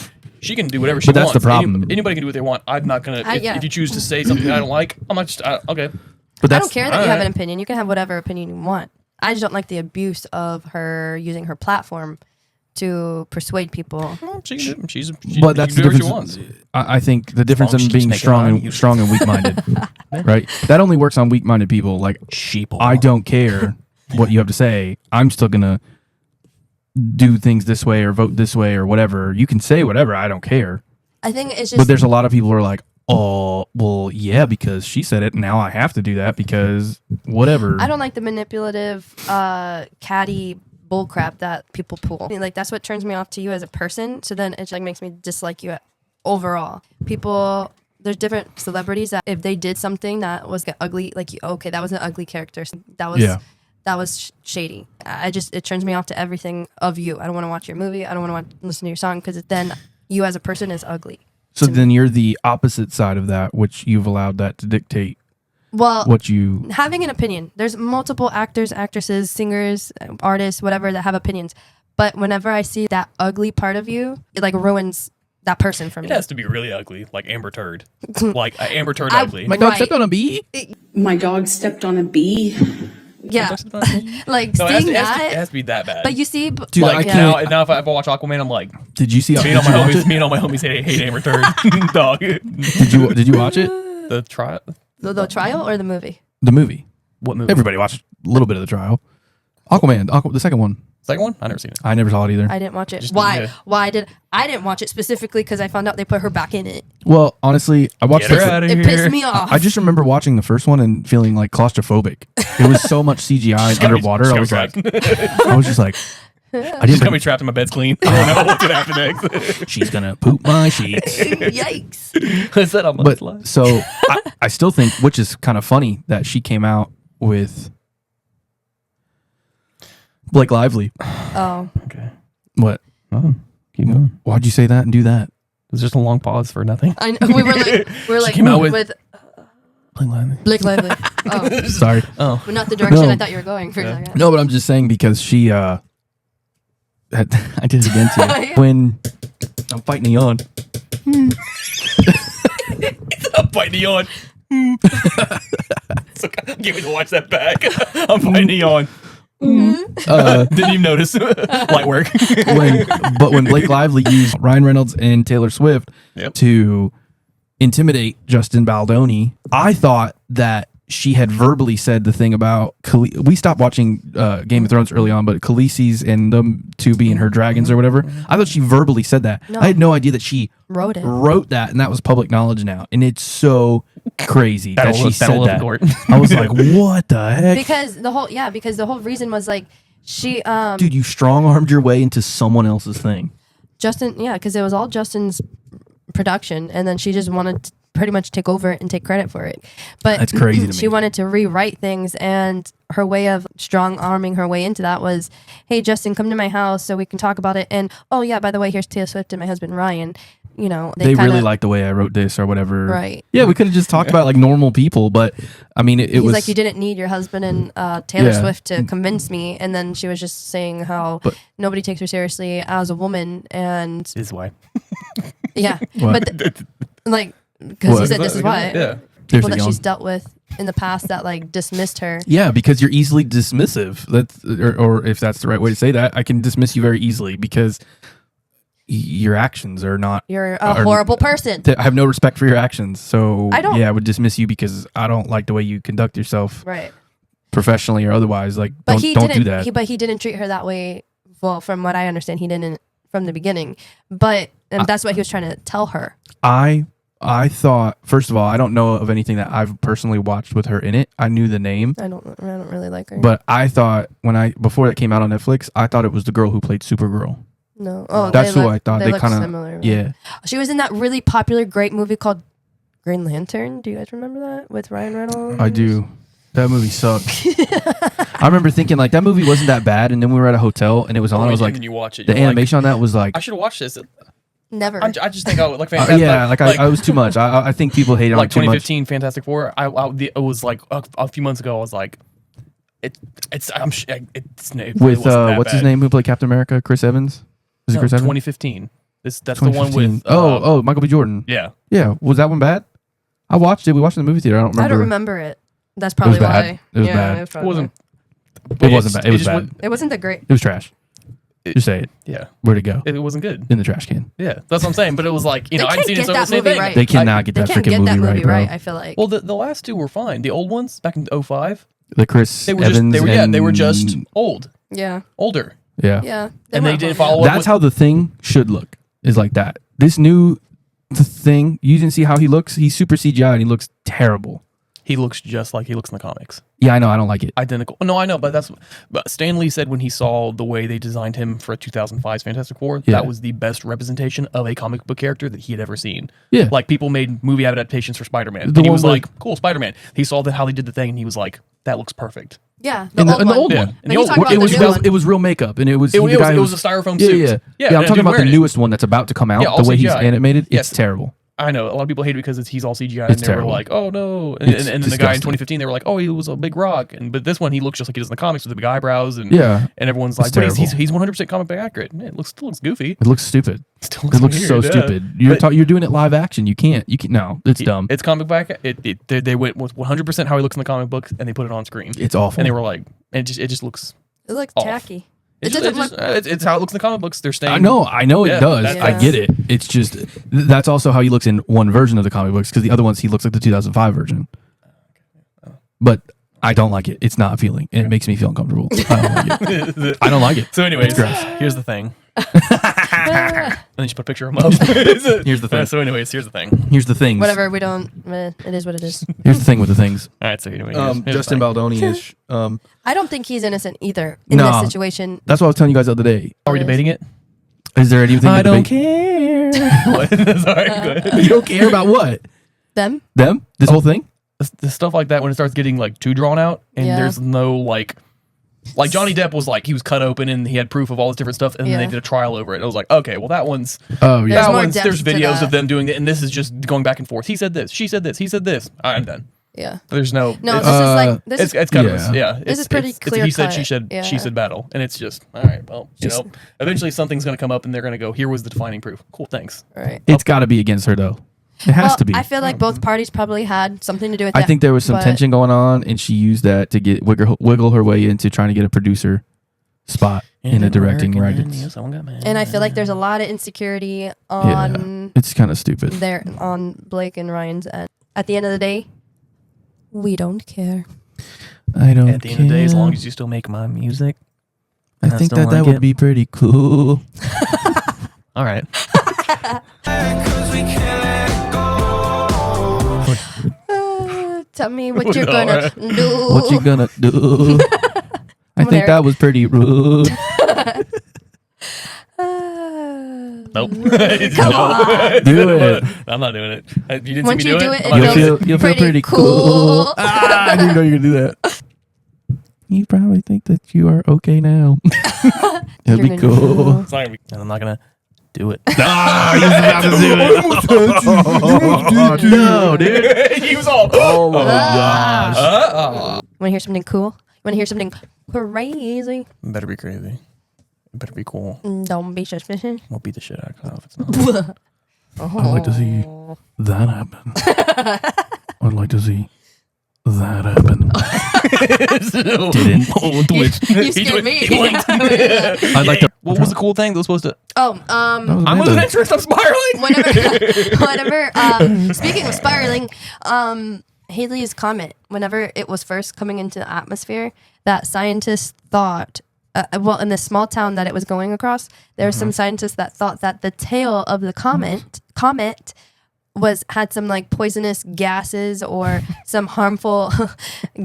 She can do whatever she But wants. that's the problem. Anybody can do what they want. I'm not gonna. Yeah. If you choose to say something I don't like, I'm not just okay. But I don't care that you have alright. an opinion. You can have whatever opinion you want. I just don't like the abuse of her using her platform to persuade people. Well, she can do. She But that's can the do whatever difference. she wants. I think the difference long as in she keeps being making strong money. and weak-minded, right? That only works on weak-minded people. Like Sheeple. I don't care what you have to say. I'm still gonna do things this way or vote this way or whatever. You can say whatever. I don't care. I think it's just. But there's a lot of people who are like, oh, well, yeah, because she said it. Now I have to do that because whatever. I don't like the manipulative, catty bullcrap that people pull. I mean, like that's what turns me off to you as a person. So then it like makes me dislike you overall. People, there's different celebrities that if they did something that was ugly, like okay, that was an ugly character. That was shady. It turns me off to everything of you. I don't want to watch your movie. I don't want to listen to your song because then you as a person is ugly. So then you're the opposite side of that, which you've allowed that to dictate Well, what you. having an opinion. There's multiple actors, actresses, singers, artists, whatever that have opinions. But whenever I see that ugly part of you, it like ruins that person for me. It has to be really ugly, like Amber Turd. Like Amber Turd ugly. My dog Right. stepped on a bee. My dog stepped on a bee. Yeah, like No, seeing it that. has to be that bad. But you see, Dude, like, I now, can't. now if I ever watch Aquaman, I'm like, Did you see? me Did and you all my watch homies, it? me and all my homies hate Amber Turd. Dog. Did you watch it? The trial. the trial or the movie. The movie. What movie? Everybody watched a little bit of the trial. Aquaman, the second one. Second one? I never seen it. I never saw it either. I didn't watch it. Just- Why? yeah. I didn't watch it specifically because I found out they put her back in it. Well, hononestly, I watched Get her out of It here. pissed me off. I just remember watching the first one and feeling like claustrophobic. It was so much CGI and underwater. I was just like, I She's didn't. gonna be trapped in my bed's clean. I don't know what's gonna happen next. She's gonna poop my sheets. Yikes. I said I'm But slide. so I still think, which is kind of funny, that she came out with Blake Lively. Oh. Okay. What? Oh, keep going. Why'd you say that and do that? It was just a long pause for nothing. I know. We were like came out with Blake Lively. Blake Lively. Oh. Sorry. Oh. But not the direction No. I thought you were going for a second. No, but I'm just saying because she I did it again to you. Yeah. When I'm fighting Neon. I'm fighting Neon. So give me to watch that back. I'm fighting Neon. Didn't even notice. Light work. But when Blake Lively used Ryan Reynolds and Taylor Swift to intimidate Justin Baldoni, I thought that she had verbally said the thing about we stopped watching Game of Thrones early on, but Khaleesi's and them two being her dragons or whatever. I thought she verbally said that. No. I had no idea that she Wrote it. wrote that, and that was public knowledge now. And it's so crazy that she said Battle of that. Court. I was like, what the heck? Because the whole reason was like she Dude, you strong armed your way into someone else's thing. Justin, yeah, because it was all Justin's production, and then she just wanted to pretty much take over and take credit for it. But That's crazy to she me. wanted to rewrite things, and her way of strong arming her way into that was, hey, Justin, come to my house so we can talk about it. And, oh, yeah, by the way, here's Taylor Swift and my husband, Ryan. You know, They kinda, really like the way I wrote this or whatever. Right. Yeah, we could have just talked about like normal people, but I mean, it He's was like, you didn't need your husband and Taylor Yeah. Swift to convince me. And then she was just saying how nobody takes her seriously as a woman. And This is why. yeah, What? but like, because he said this is why. Yeah. People There's that a she's yawn. dealt with in the past that like dismissed her. Yeah, because you're easily dismissive. That's or if that's the right way to say that, I can dismiss you very easily because your actions are not. You're a horrible person. I have no respect for your actions, so I don't- yeah, I would dismiss you because I don't like the way you conduct yourself, Right. professionally or otherwise. Like, But don't he do didn't. that. But he didn't treat her that way. Well, from what I understand, he didn't from the beginning. But and that's what he was trying to tell her. I thought, first of all, I don't know of anything that I've personally watched with her in it. I knew the name, I don't really like her. but I thought before that came out on Netflix, I thought it was the girl who played Supergirl. no. Oh, That's they who look- I thought. They They look kind of similar. yeah. She was in that really popular, great movie called Green Lantern. Do you guys remember that with Ryan Reynolds? I do. That movie sucked. I remember thinking like that movie wasn't that bad, and then we were at a hotel and it was on. I was like, and you watch it. the you're like, animation on that was like, I should have watched this. Never. I just think I would like fantastic. yeah, like I was too much. I think people hated on like it too much. 2015 Fantastic Four. It was like a few months ago. I was like, it's it really With wasn't that what's his bad. name who played Captain America? Chris Evans. Was it No, Chris Evans? 2015. That's the one with 2015. Michael B. Jordan. yeah. Yeah, was that one bad? I watched it. We watched it in the movie theater. I don't remember. I don't remember it. That's probably bad. why. It was Yeah, bad. It was It probably wasn't. why. It wasn't bad. It was just bad. wouldn't- It wasn't that great. It was trash. Just say it. Yeah, Where'd it go? it wasn't good. In the trash can. Yeah, that's what I'm saying. But it was like They I hadn't can't seen get it, so it that was the same movie thing. right. They cannot get They that can't freaking get that movie movie right, bro. I feel like. Well, the last two were fine. The old ones back in 2005, The Chris they were Evans. they were just old, yeah. older, Yeah. Yeah. and they weren't didn't fun. follow up. That's how the Thing should look. Is like that. This new Thing. You didn't see how he looks. He's super CGI and he looks terrible. He looks just like he looks in the comics. Yeah, I know. I don't like it. Identical. No, I know, but Stan Lee said when he saw the way they designed him for 2005's Fantastic Four, Yeah. that was the best representation of a comic book character that he had ever seen. Yeah. Like people made movie adaptations for Spider-Man, The and he one was with- like, "Cool, Spider-Man." He saw how they did the thing, and he was like, "That looks perfect." Yeah. In the old Yeah. one. In But the you old talk one. about It the was new real. one. It was real makeup, and it was. It the guy was who a styrofoam yeah, suit. Yeah, Yeah, yeah. and I'm a talking dude about the wearing it. newest one that's about to come out. Yeah, all the way he's CGI. animated, Yes. it's terrible. I know a lot of people hate it because he's all CGI, It's and they were terrible. like, "Oh no!" And It's then the guy in disgusting. 2015, they were like, "Oh, he was a big rock," but this one he looks just like he does in the comics with the big eyebrows, and Yeah. and everyone's It's like, "But terrible. he's 100% comic book accurate." Man, it still looks goofy. It looks stupid. Still looks It looks so weird, yeah. stupid. You're But you're doing it live action. You can't. No, it's dumb. It's comic book. They went with 100% how he looks in the comic book, and they put it on screen. It's awful. And they were like, it just looks. It looks off. tacky. It's, It just, doesn't it's how it looks in the comic books. They're staying. I know Yeah, it does. that's- I get it. It's just that's also how he looks in one version of the comic books because the other ones he looks like the 2005 version. But I don't like it. It's not appealing, and it makes me feel uncomfortable. I don't like it. I don't like it. So, anyways, It's gross. here's the thing. then she put a picture of him up. Here's the thing. So anyways, here's the thing. Here's the things. Whatever, we don't. It is what it is. Here's the thing with the things. All right, so anyway, here's Justin Baldoni is. I don't think he's innocent either in No. this situation. That's what I was telling you guys the other day. Are we debating it? Is there anything? I to don't debate? care. What? Sorry, go ahead. You don't care about what? Them? This whole thing? The stuff like that when it starts getting like too drawn out and Yeah. there's no like Johnny Depp was like he was cut open and he had proof of all this different stuff and then they did a trial over it. I was like, okay, well that one's Oh yeah. There's more there's depth to videos that. of them doing it and this is just going back and forth. He said this, she said this, he said this. All right, I'm done. Yeah. There's no No, it's, this is like this is it's kind Yeah. of yeah. This is pretty it's clear he said, cut, she said battle and it's just all right. Well, you know, eventually something's gonna come up and they're gonna go, here was the defining proof. Cool, thanks. right. It's got to be against her though. It has Well, to be. I feel like both parties probably had something to do with that. I think there was some but- tension going on, and she used that to get wiggle her way into trying to get a producer spot in a directing rights. And I feel like there's a lot of insecurity on It's kind of stupid. there on Blake and Ryan's end. At the end of the day, we don't care. I don't. At the end of the day, as long as you still make my music, I think still that like would it. be pretty cool. All right. Tell me what you're gonna do. What you gonna do? I think that was pretty rude. Nope. Come on. Do it. I'm not doing it. You didn't Once see me you do do it. it, I'm not it doing feels You'll feel pretty cool. I didn't know you were gonna do that. You probably think that you are okay now. It'd You're be gonna cool. It's not gonna be, and I'm not gonna do it. Ah, he's about to do it. No, dude. He was all. Oh my gosh. Wanna hear something cool? Wanna hear something crazy? Better be crazy. It better be cool. Don't be suspicious. We'll beat the shit out of it if it's not. I'd like to see that happen. I'd like to see that happen. Didn't. You scared me. I'd like to. What was the cool thing that was supposed to? Oh, I'm losing interest. I'm spiraling. whenever speaking of spiraling, Haley's comment, whenever it was first coming into the atmosphere, that scientists thought, well, in the small town that it was going across, there were some scientists that thought that the tail of the comet had some like poisonous gases or some harmful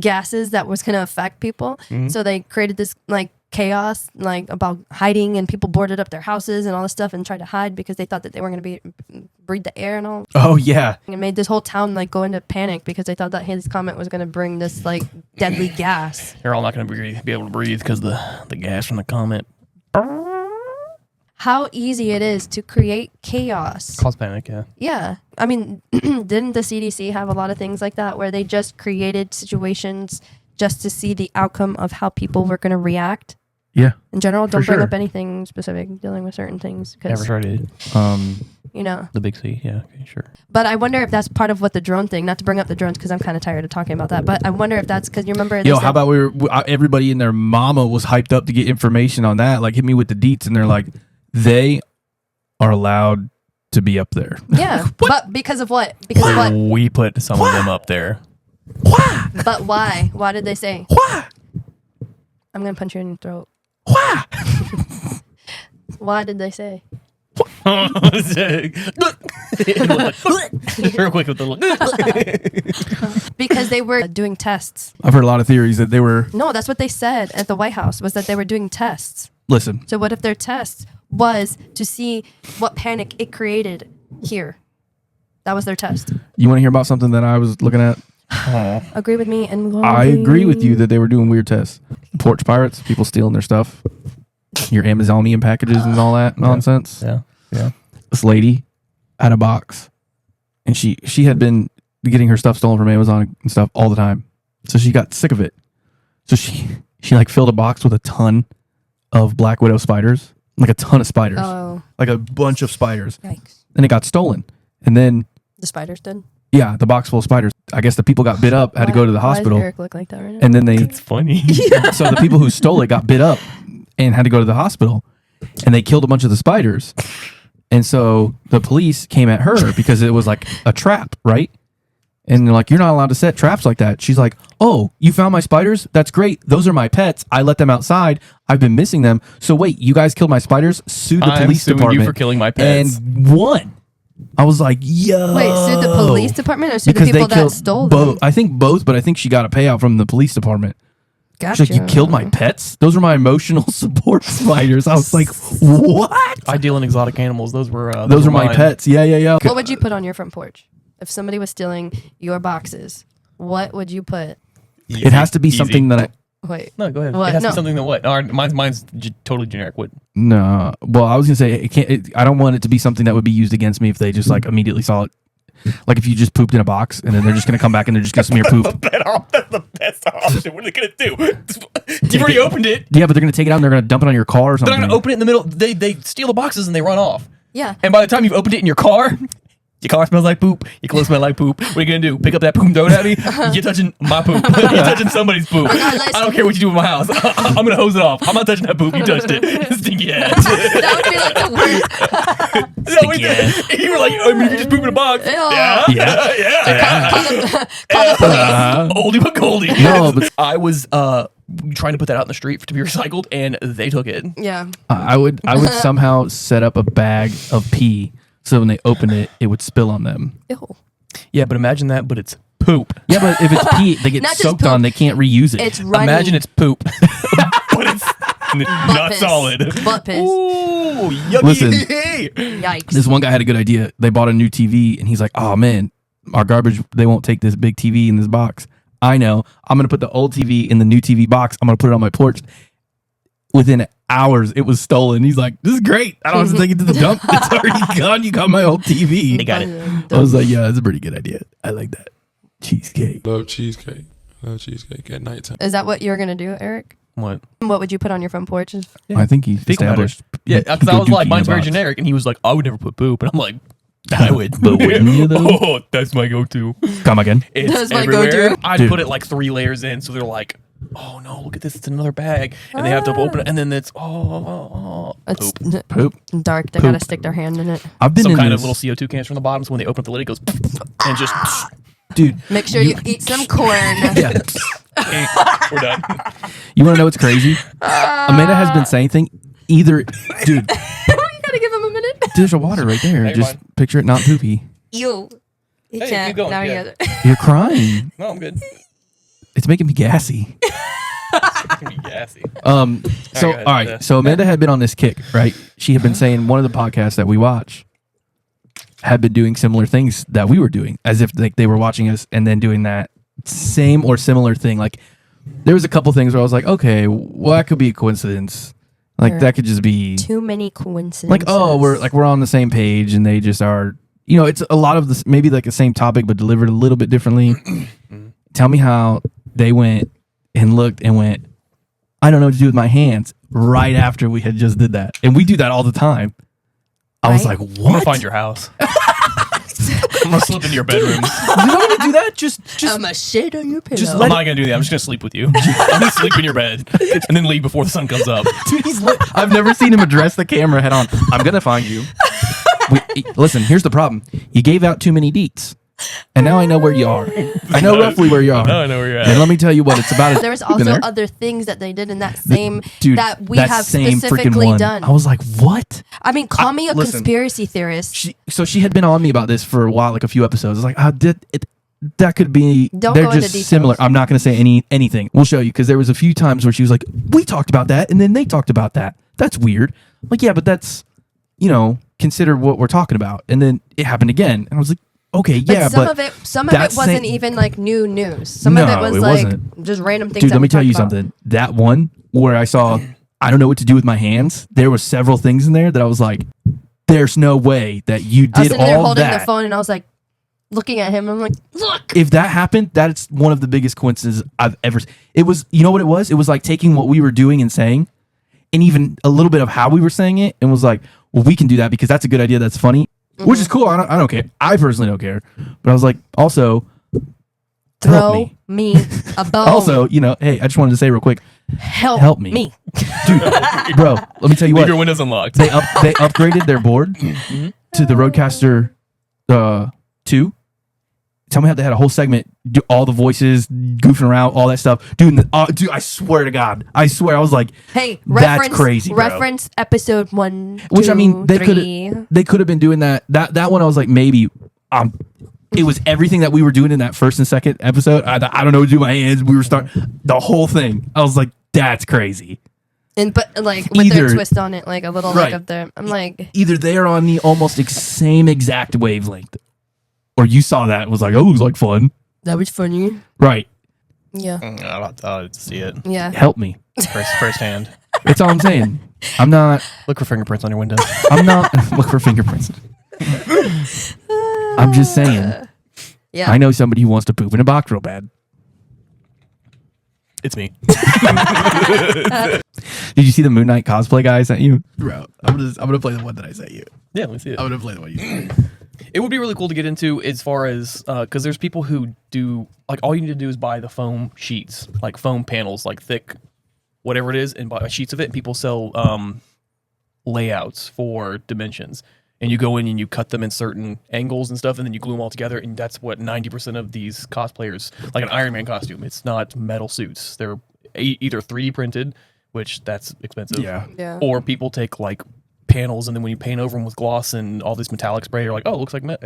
gases that was going to affect people. So they created this like chaos, like about hiding, and people boarded up their houses and all this stuff and tried to hide because they thought that they weren't going to breathe the air and all. Oh yeah. It made this whole town like go into panic because they thought that his comet was going to bring this like deadly gas. You're all not going to be able to breathe because the gas from the comet How easy it is to create chaos. cause panic. Yeah. Yeah. I mean, didn't the CDC have a lot of things like that where they just created situations just to see the outcome of how people were going to react? Yeah. In general, don't bring sure. up anything specific dealing with certain things Never because, started. you know. The big C. Yeah. Okay, sure. But I wonder if that's part of what the drone thing, not to bring up the drones because I'm kind of tired of talking about that, but I wonder if that's because you remember. they Yo, said- how about everybody and their mama was hyped up to get information on that? Like, hit me with the deets, and they're like, they are allowed to be up there. Yeah. But because of what? Because of what? We put some of them up there. But why? Why did they say? Why? I'm going to punch you in your throat. Why? Why did they say? Real quick with the look. Because they were doing tests. I've heard a lot of theories that they were. No, that's what they said at the White House, was that they were doing tests. Listen, So what if their test was to see what panic it created here? That was their test. you want to hear about something that I was looking at? Agree with me and I agree with you that they were doing weird tests. Porch pirates, people stealing their stuff, your Amazonian packages and all that nonsense. Yeah. Yeah. This lady had a box, and she had been getting her stuff stolen from Amazon and stuff all the time. So she got sick of it. So she like filled a box with a ton of black widow spiders, like a ton of spiders, Oh, like a bunch of spiders, yikes. and it got stolen. And then The spiders did. yeah, the box full of spiders. I guess the people got bit up, had to go to the Why does hospital, Eric look like that right now? and then they It's funny. so the people who stole it got bit up and had to go to the hospital, and they killed a bunch of the spiders. And so the police came at her because it was like a trap, right? And they're like, you're not allowed to set traps like that. She's like, oh, you found my spiders? That's great. Those are my pets. I let them outside. I've been missing them. So wait, you guys killed my spiders? Sued the police department. You for killing my pets. And won. I was like, yo. Wait, sued the police department or sued because the people that stole both. them? I think both, but I think she got a payout from the police department. Gotcha. She's like, you killed my pets? Those were my emotional support spiders. I was like, what? I deal in exotic animals. Those were my pets. Yeah. What would you put on your front porch? If somebody was stealing your boxes, what would you put? It has to be something that I... Wait. No, go ahead. What? It has to No. be something that what? Mine's totally generic. What? No. Well, I was going to say, it can't. I don't want it to be something that would be used against me if they just like immediately saw it. Like if you just pooped in a box and then they're just going to come back and they're just going to smear poop. That's the best option. What are they going to do? You've already opened it. Yeah, but they're going to take it out and they're going to dump it on your car or something. They're going to open it in the middle. They steal the boxes and they run off. Yeah. And by the time you've opened it in your car, your car smells like poop. Your clothes smell like poop. What are you going to do? Pick up that poop and throw it at me? You're touching my poop. You're touching somebody's poop. I don't care what you do with my house. I'm going to hose it off. I'm not touching that poop. You touched it. Stinky ass. That would be like the worst. Stinky ass. You were like, I mean, you just poop in a box. Yeah. Call the police. Oldie but goldie. No, but I was trying to put that out in the street to be recycled, and they took it. Yeah. I would somehow set up a bag of pee so when they open it, it would spill on them. Ew. Yeah, but imagine that, but it's poop. Yeah, but if it's pee, they get Not just soaked poop. on. They can't reuse it. It's runny. Imagine it's poop, but it's not piss. solid. Butt piss. Ooh, yucky. Listen. Yikes. This one guy had a good idea. They bought a new TV, and he's like, "Oh man, our garbage. They won't take this big TV in this box. I know. I'm gonna put the old TV in the new TV box. I'm gonna put it on my porch." Within hours, it was stolen. He's like, "This is great. I don't have to take it to the dump. It's already gone. You got my old TV." They got it. I was like, "Yeah, that's a pretty good idea. I like that." Cheesecake. Love cheesecake. Love cheesecake at nighttime. Is that what you're going to do, Eric? What? What would you put on your front porch? I think he Fecal matter. established. Yeah, he because could I was do like, pee in mine's a very box. generic, and he was like, I would never put poop, and I'm like, I would. But wouldn't you though? Oh, that's my go-to. Come again. It's That's my everywhere. go-to. I'd Dude. put it like 3 layers in, so they're like, oh no, look at this, it's another bag, and they have to open it, and then it's It's poop. Poop. dark. They got to stick their hand in it. I've been Some in kind this, of little CO2 canister on the bottom, so when they open up the lid, it goes and just. dude. Make sure you eat some corn. Yeah. We're done. You want to know what's crazy? Amanda has been saying things. Either, dude, You gotta give him a minute. there's a water right there. Never Just mind. picture it not poopy. You. He Hey, can't. keep going, Now he yeah. has it. You're crying. No, I'm good. It's making me gassy. It's gonna be gassy. So All right, all right. yeah. So Amanda had been on this kick, right? She had been saying one of the podcasts that we watch had been doing similar things that we were doing, as if like they were watching us and then doing that same or similar thing. Like there was a couple things where I was like, okay, well that could be a coincidence. Like Sure. that could just be Too many coincidences. like, oh, we're on the same page and they just are. You know, it's a lot of this, maybe like the same topic but delivered a little bit differently. Tell me how they went and looked and went, I don't know what to do with my hands right after we had just did that. And we do that all the time. I was Right. like, I'm gonna what? find your house. I'm gonna slip into your bedrooms. You want me to do that? Just I'm a shit on your pillow. I'm not gonna do that. I'm just gonna sleep with you. I'm gonna sleep in your bed and then leave before the sun comes up. dude, he's lit. I've never seen him address the camera head on. I'm gonna find you. Listen, here's the problem. You gave out too many deets. And now I know where you are. I know roughly where you are. Now I know where you're at. And let me tell you what it's about. There was You've been also there? other things that they did in that same Dude, that we that have same freaking specifically one. done. I was like, what? I mean, call me a listen. conspiracy theorist. She had been on me about this for a while, like a few episodes. I was like, that could be. Don't they're go into just details. similar. I'm not going to say anything. We'll show you because there was a few times where she was like, we talked about that, and then they talked about that. That's weird. I'm like, yeah, but that's, consider what we're talking about. And then it happened again, and I was like, okay, But yeah, some but of it wasn't even like new news. Some of No, it was it like wasn't. just random things. dude, that let we me tell you talked about. something. That one where I saw, I don't know what to do with my hands. There were several things in there that I was like, there's no way that you I was did sitting there all holding that. the phone, and I was like, looking at him. I'm like, look. If that happened, that's one of the biggest coincidences I've ever seen. It was, you know what it was? It was like taking what we were doing and saying, and even a little bit of how we were saying it, and was like, well, we can do that because that's a good idea. That's funny, which is cool. I don't care. I personally don't care. But I was like, also, help Throw me. me a bone. Also, hey, I just wanted to say real quick, help me. Dude, bro, let me tell you Leave what. your windows unlocked. They upgraded their board to the Rodecaster 2. Tell me how they had a whole segment, do all the voices, goofing around, all that stuff. Dude, dude, I swear to God, I swear, I was like, Hey, that's crazy, bro. Reference episode 1, 2, Which I mean, they 3. could have been doing that. That one, I was like, maybe. It was everything that we were doing in that first and second episode. I don't know what to do with my hands. We were starting the whole thing. I was like, that's crazy. But like with their twist on it, like a little like of their. I'm like, either they are on the almost same exact wavelength, or you saw that and was like, oh, it was like fun. That was funny. Right. Yeah. I'll see it. Yeah. Help me. Firsthand. That's all I'm saying. I'm not. Look for fingerprints on your windows. I'm not. Look for fingerprints. I'm just saying. Yeah. I know somebody who wants to poop in a box real bad. It's me. Did you see the Moon Knight cosplay guy I sent you? Bro, I'm gonna play the one that I sent you. Yeah, let me see it. I'm gonna play the one you sent. It would be really cool to get into as far as because there's people who do like all you need to do is buy the foam sheets, like foam panels, like thick, whatever it is, and buy sheets of it. And people sell layouts for dimensions, and you go in and you cut them in certain angles and stuff, and then you glue them all together. And that's what 90% of these cosplayers, like an Iron Man costume, it's not metal suits. They're either 3D printed, which that's expensive, Yeah. or people take like panels, and then when you paint over them with gloss and all this metallic spray, you're like, oh, it looks like Like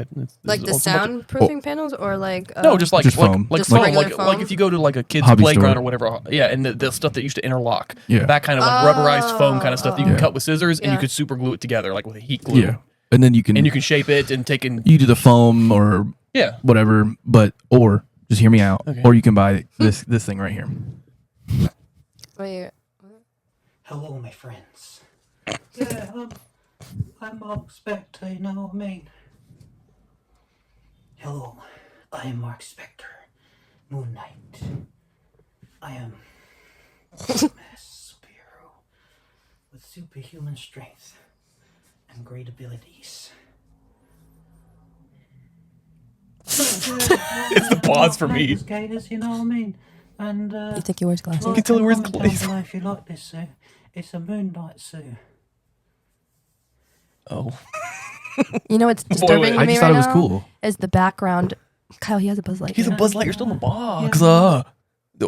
the soundproofing panels, or like no, just foam. like Just foam, regular foam? like if you go to like a kid's Hobby playground store. or whatever, yeah, and the stuff that used to interlock, Yeah. that kind of like rubberized foam kind of stuff that you can cut with scissors, and you Yeah. could super glue it together like with a heat glue, Yeah, and then you can shape it and take in you do the foam or yeah. whatever, or just hear me out, Okay. or you can buy this thing right here. Wait. Hello, my friends. Yeah, I'm Mark Spector, you know what I mean? Hello, I am Mark Spector, Moon Knight. I am a superhero with superhuman strength and great abilities. It's the pause for me. Skaters, you know what I mean? And You think he wears glasses? You can tell he wears comment down glasses. below if you like this suit. It's a Moon Knight suit. Oh, You know what's disturbing to I me just right thought it was now cool. is the background. Kyle, he has a Buzz Lightyear. he's a Buzz Lightyear still in the box. Yeah.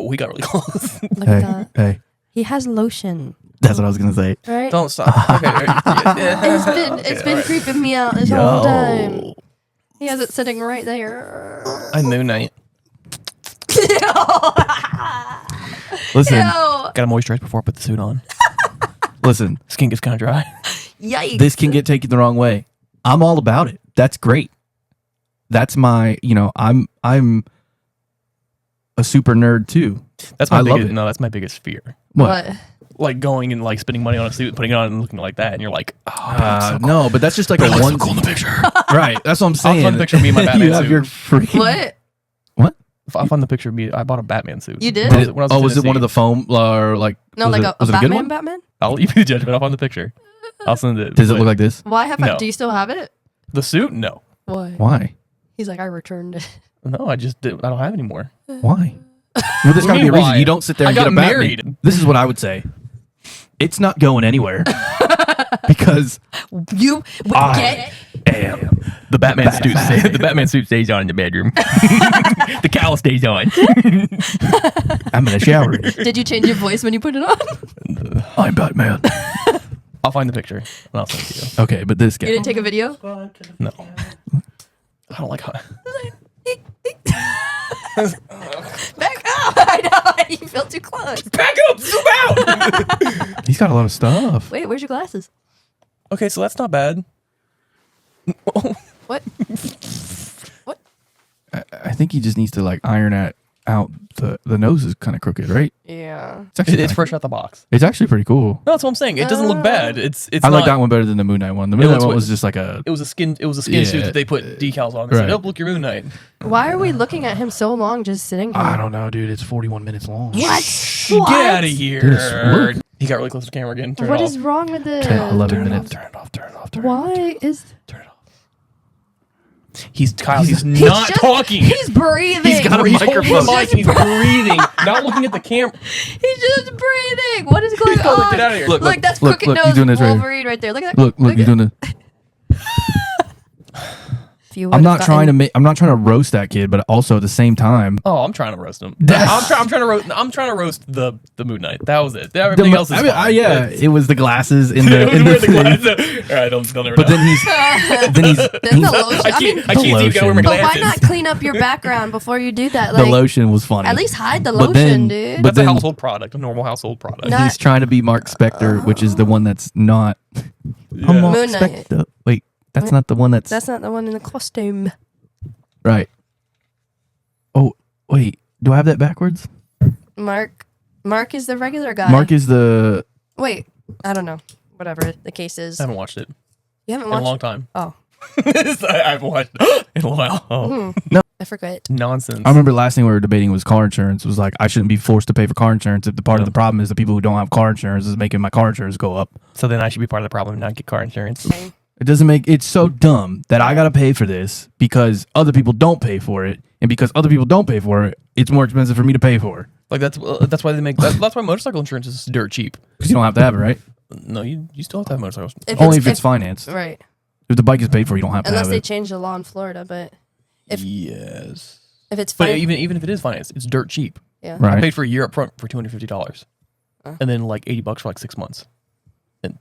We got really close. Look at that. Hey, He has lotion, that's what I was gonna say. right? Don't stop. Okay, It's been creeping me out this whole time. He has it sitting right there. I'm Moon Knight. Listen, Ew. Gotta moisturize before I put the suit on. listen. Skin gets kind of dry. Yikes. This can get taken the wrong way. I'm all about it. That's great. That's my, I'm a super nerd too. That's my I love biggest, it. no, that's my biggest fear. What? Like going and like spending money on a suit and putting it on and looking like that, and you're like, oh, No, but that's just like a one. cool in the picture. Right. That's what I'm saying. find the picture of me in my Batman you have suit. your freaking. What? What? I'll find the picture of me. I bought a Batman suit. You did? Did it- When I was it in one of the Tennessee. foam or like? No, was like it, a was it a good Batman. one? Batman. I'll leave you the judgment. I'll find the picture. I'll send it. Does it look like this? Why have No. I? Do you still have it? the suit? No, Why? Why? He's like, I returned it. no. I just did. I don't have it anymore. Why? Well, there's got to be a mean, reason. why? You don't sit there I and get got a Batman. married. This is what I would say. It's not going anywhere because You I get am. The Batman suit. The Batman suit stays on in the bedroom. The cowl stays on. I'm in a shower. Did you change your voice when you put it on? I'm Batman. I'll find the picture and I'll send it to you. Okay, but this You guy. didn't take a video? No, I don't like how. Back up! I know you feel too close. Back up! Zoom out! He's got a lot of stuff. Wait, where's your glasses? Okay, so that's not bad. What? I think he just needs to like iron out the nose is kind of crooked, right? Yeah. It's actually It's kinda- fresh out the box. It's actually pretty cool. No, that's what I'm saying. It doesn't look bad. It's. I like not- that one better than the Moon Knight one. The Moon Knight looks one what- was just like a. It was a skin Yeah. suit that they put decals on. They said, Right. "Oh, look, your Moon Knight." Why are we looking at him so long just sitting here? I don't know, dude. It's 41 minutes long. What? Get out of here! Dude, look. He got really close to the camera again. Turn What it is off. wrong with this? 11 minutes. Turn it off. Turn it off. Turn it off. Why is... Turn it off. He's Kyle. He's not just- talking. He's breathing. He's got a He's holding microphone. the mic and he's breathing, not looking at the camera. He's just breathing. What is going Go, on? get out of here. Look, that's look, crooked look, he's nose doing this right here. Wolverine right there. Look at that. Look, he's doing the. if you. I'm not trying to roast that kid, but also at the same time, Oh, I'm trying to roast him. I'm trying to roast the Moon Knight. That was it. Everything else is fine. yeah, it was the glasses in the. It was the glasses. All right, they'll never But know. then he's Then the lotion. I mean, I can't see you wear my but why glasses. not clean up your background before you do that? the lotion was funny. At least hide the But lotion, then- dude. but That's a then- household product, a normal household product. Not- He's trying to be Mark Spector, which is the one that's not. I'm Mark Moon Knight. Spector. Wait, that's not the one that's That's not the one in the costume. right. Oh wait, do I have that backwards? Mark is the regular guy. Mark is the. Wait, I don't know. Whatever the case is. I haven't watched it You haven't in a watched long time. Oh. I haven't watched it in a while. Oh. I forget. Nonsense. I remember the last thing we were debating was car insurance. It was like I shouldn't be forced to pay for car insurance if the part of the problem is the people who don't have car insurance is making my car insurance go up. So then I should be part of the problem and not get car insurance. It doesn't make it's so dumb that I gotta pay for this because other people don't pay for it, and because other people don't pay for it, it's more expensive for me to pay for. Like that's why they make that's why motorcycle insurance is dirt cheap. Because you don't have to have it, right? No, you still have to have motorcycles. Only if it's financed. Right. If the bike is paid for, you don't have to Unless have they it. change the law in Florida, but yes. if it's But fine, even if it is financed, it's dirt cheap. yeah. Right. I paid for a year up front for $250, and then like $80 for like 6 months. And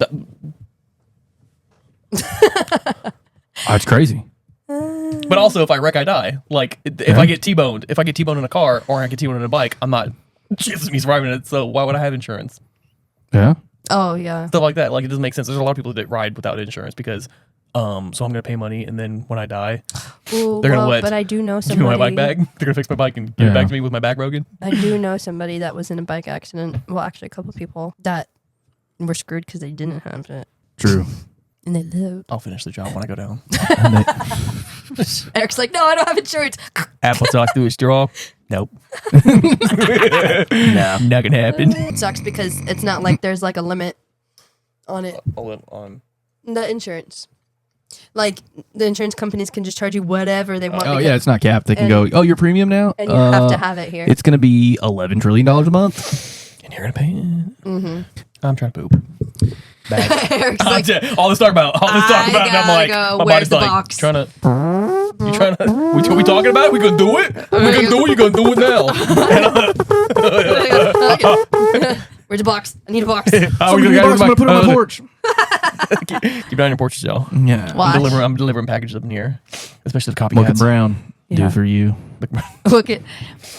That's crazy. but also, if I wreck, I die. Like if I get T-boned, in a car or I get T-boned on a bike, I'm not just me surviving it. So why would I have insurance? Yeah. Oh yeah. Stuff like that. Like it doesn't make sense. There's a lot of people that ride without insurance because, so I'm gonna pay money, and then when I die, Ooh, they're gonna well, let. but I do know Give somebody. me my bike back. They're gonna fix my bike and give it back to me with my back broken. I do know somebody that was in a bike accident. Well, actually, a couple people that were screwed because they didn't have it, True. and they lived. I'll finish the job when I go down. Eric's like, no, I don't have insurance. Applesauce through a straw. Nope. No, not gonna happen. It sucks because it's not like there's like a limit on it. On The insurance. Like the insurance companies can just charge you whatever they want. Oh because- yeah, it's not capped. They can go. Oh, your premium now. and you have to have it here. It's gonna be $11 trillion a month. and you're gonna pay it. Mm-hmm. I'm trying to poop. Bad. Eric's like, all this talk about. And I'm gotta like, go. my Where's body's the like box? trying to. You trying to? What we talking about? We gonna do it? We gonna do it? You gonna do it now? Where's the box? I need a box. How I'm gonna put it on my porch. Keep it on your porch, y'all. Yeah. Watch. I'm delivering packages up in here, especially the Look at copycats. Brown. Yeah. Do for you. Look at.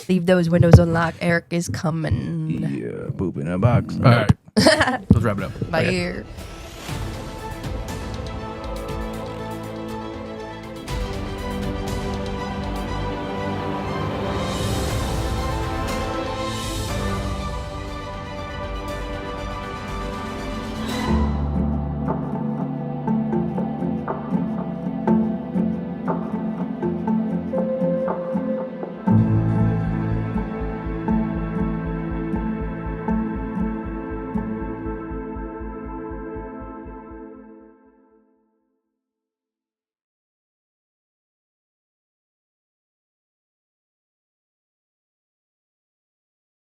Leave those windows unlocked. Eric is coming. Yeah, poop in a box. All right. Let's wrap it up. By ear.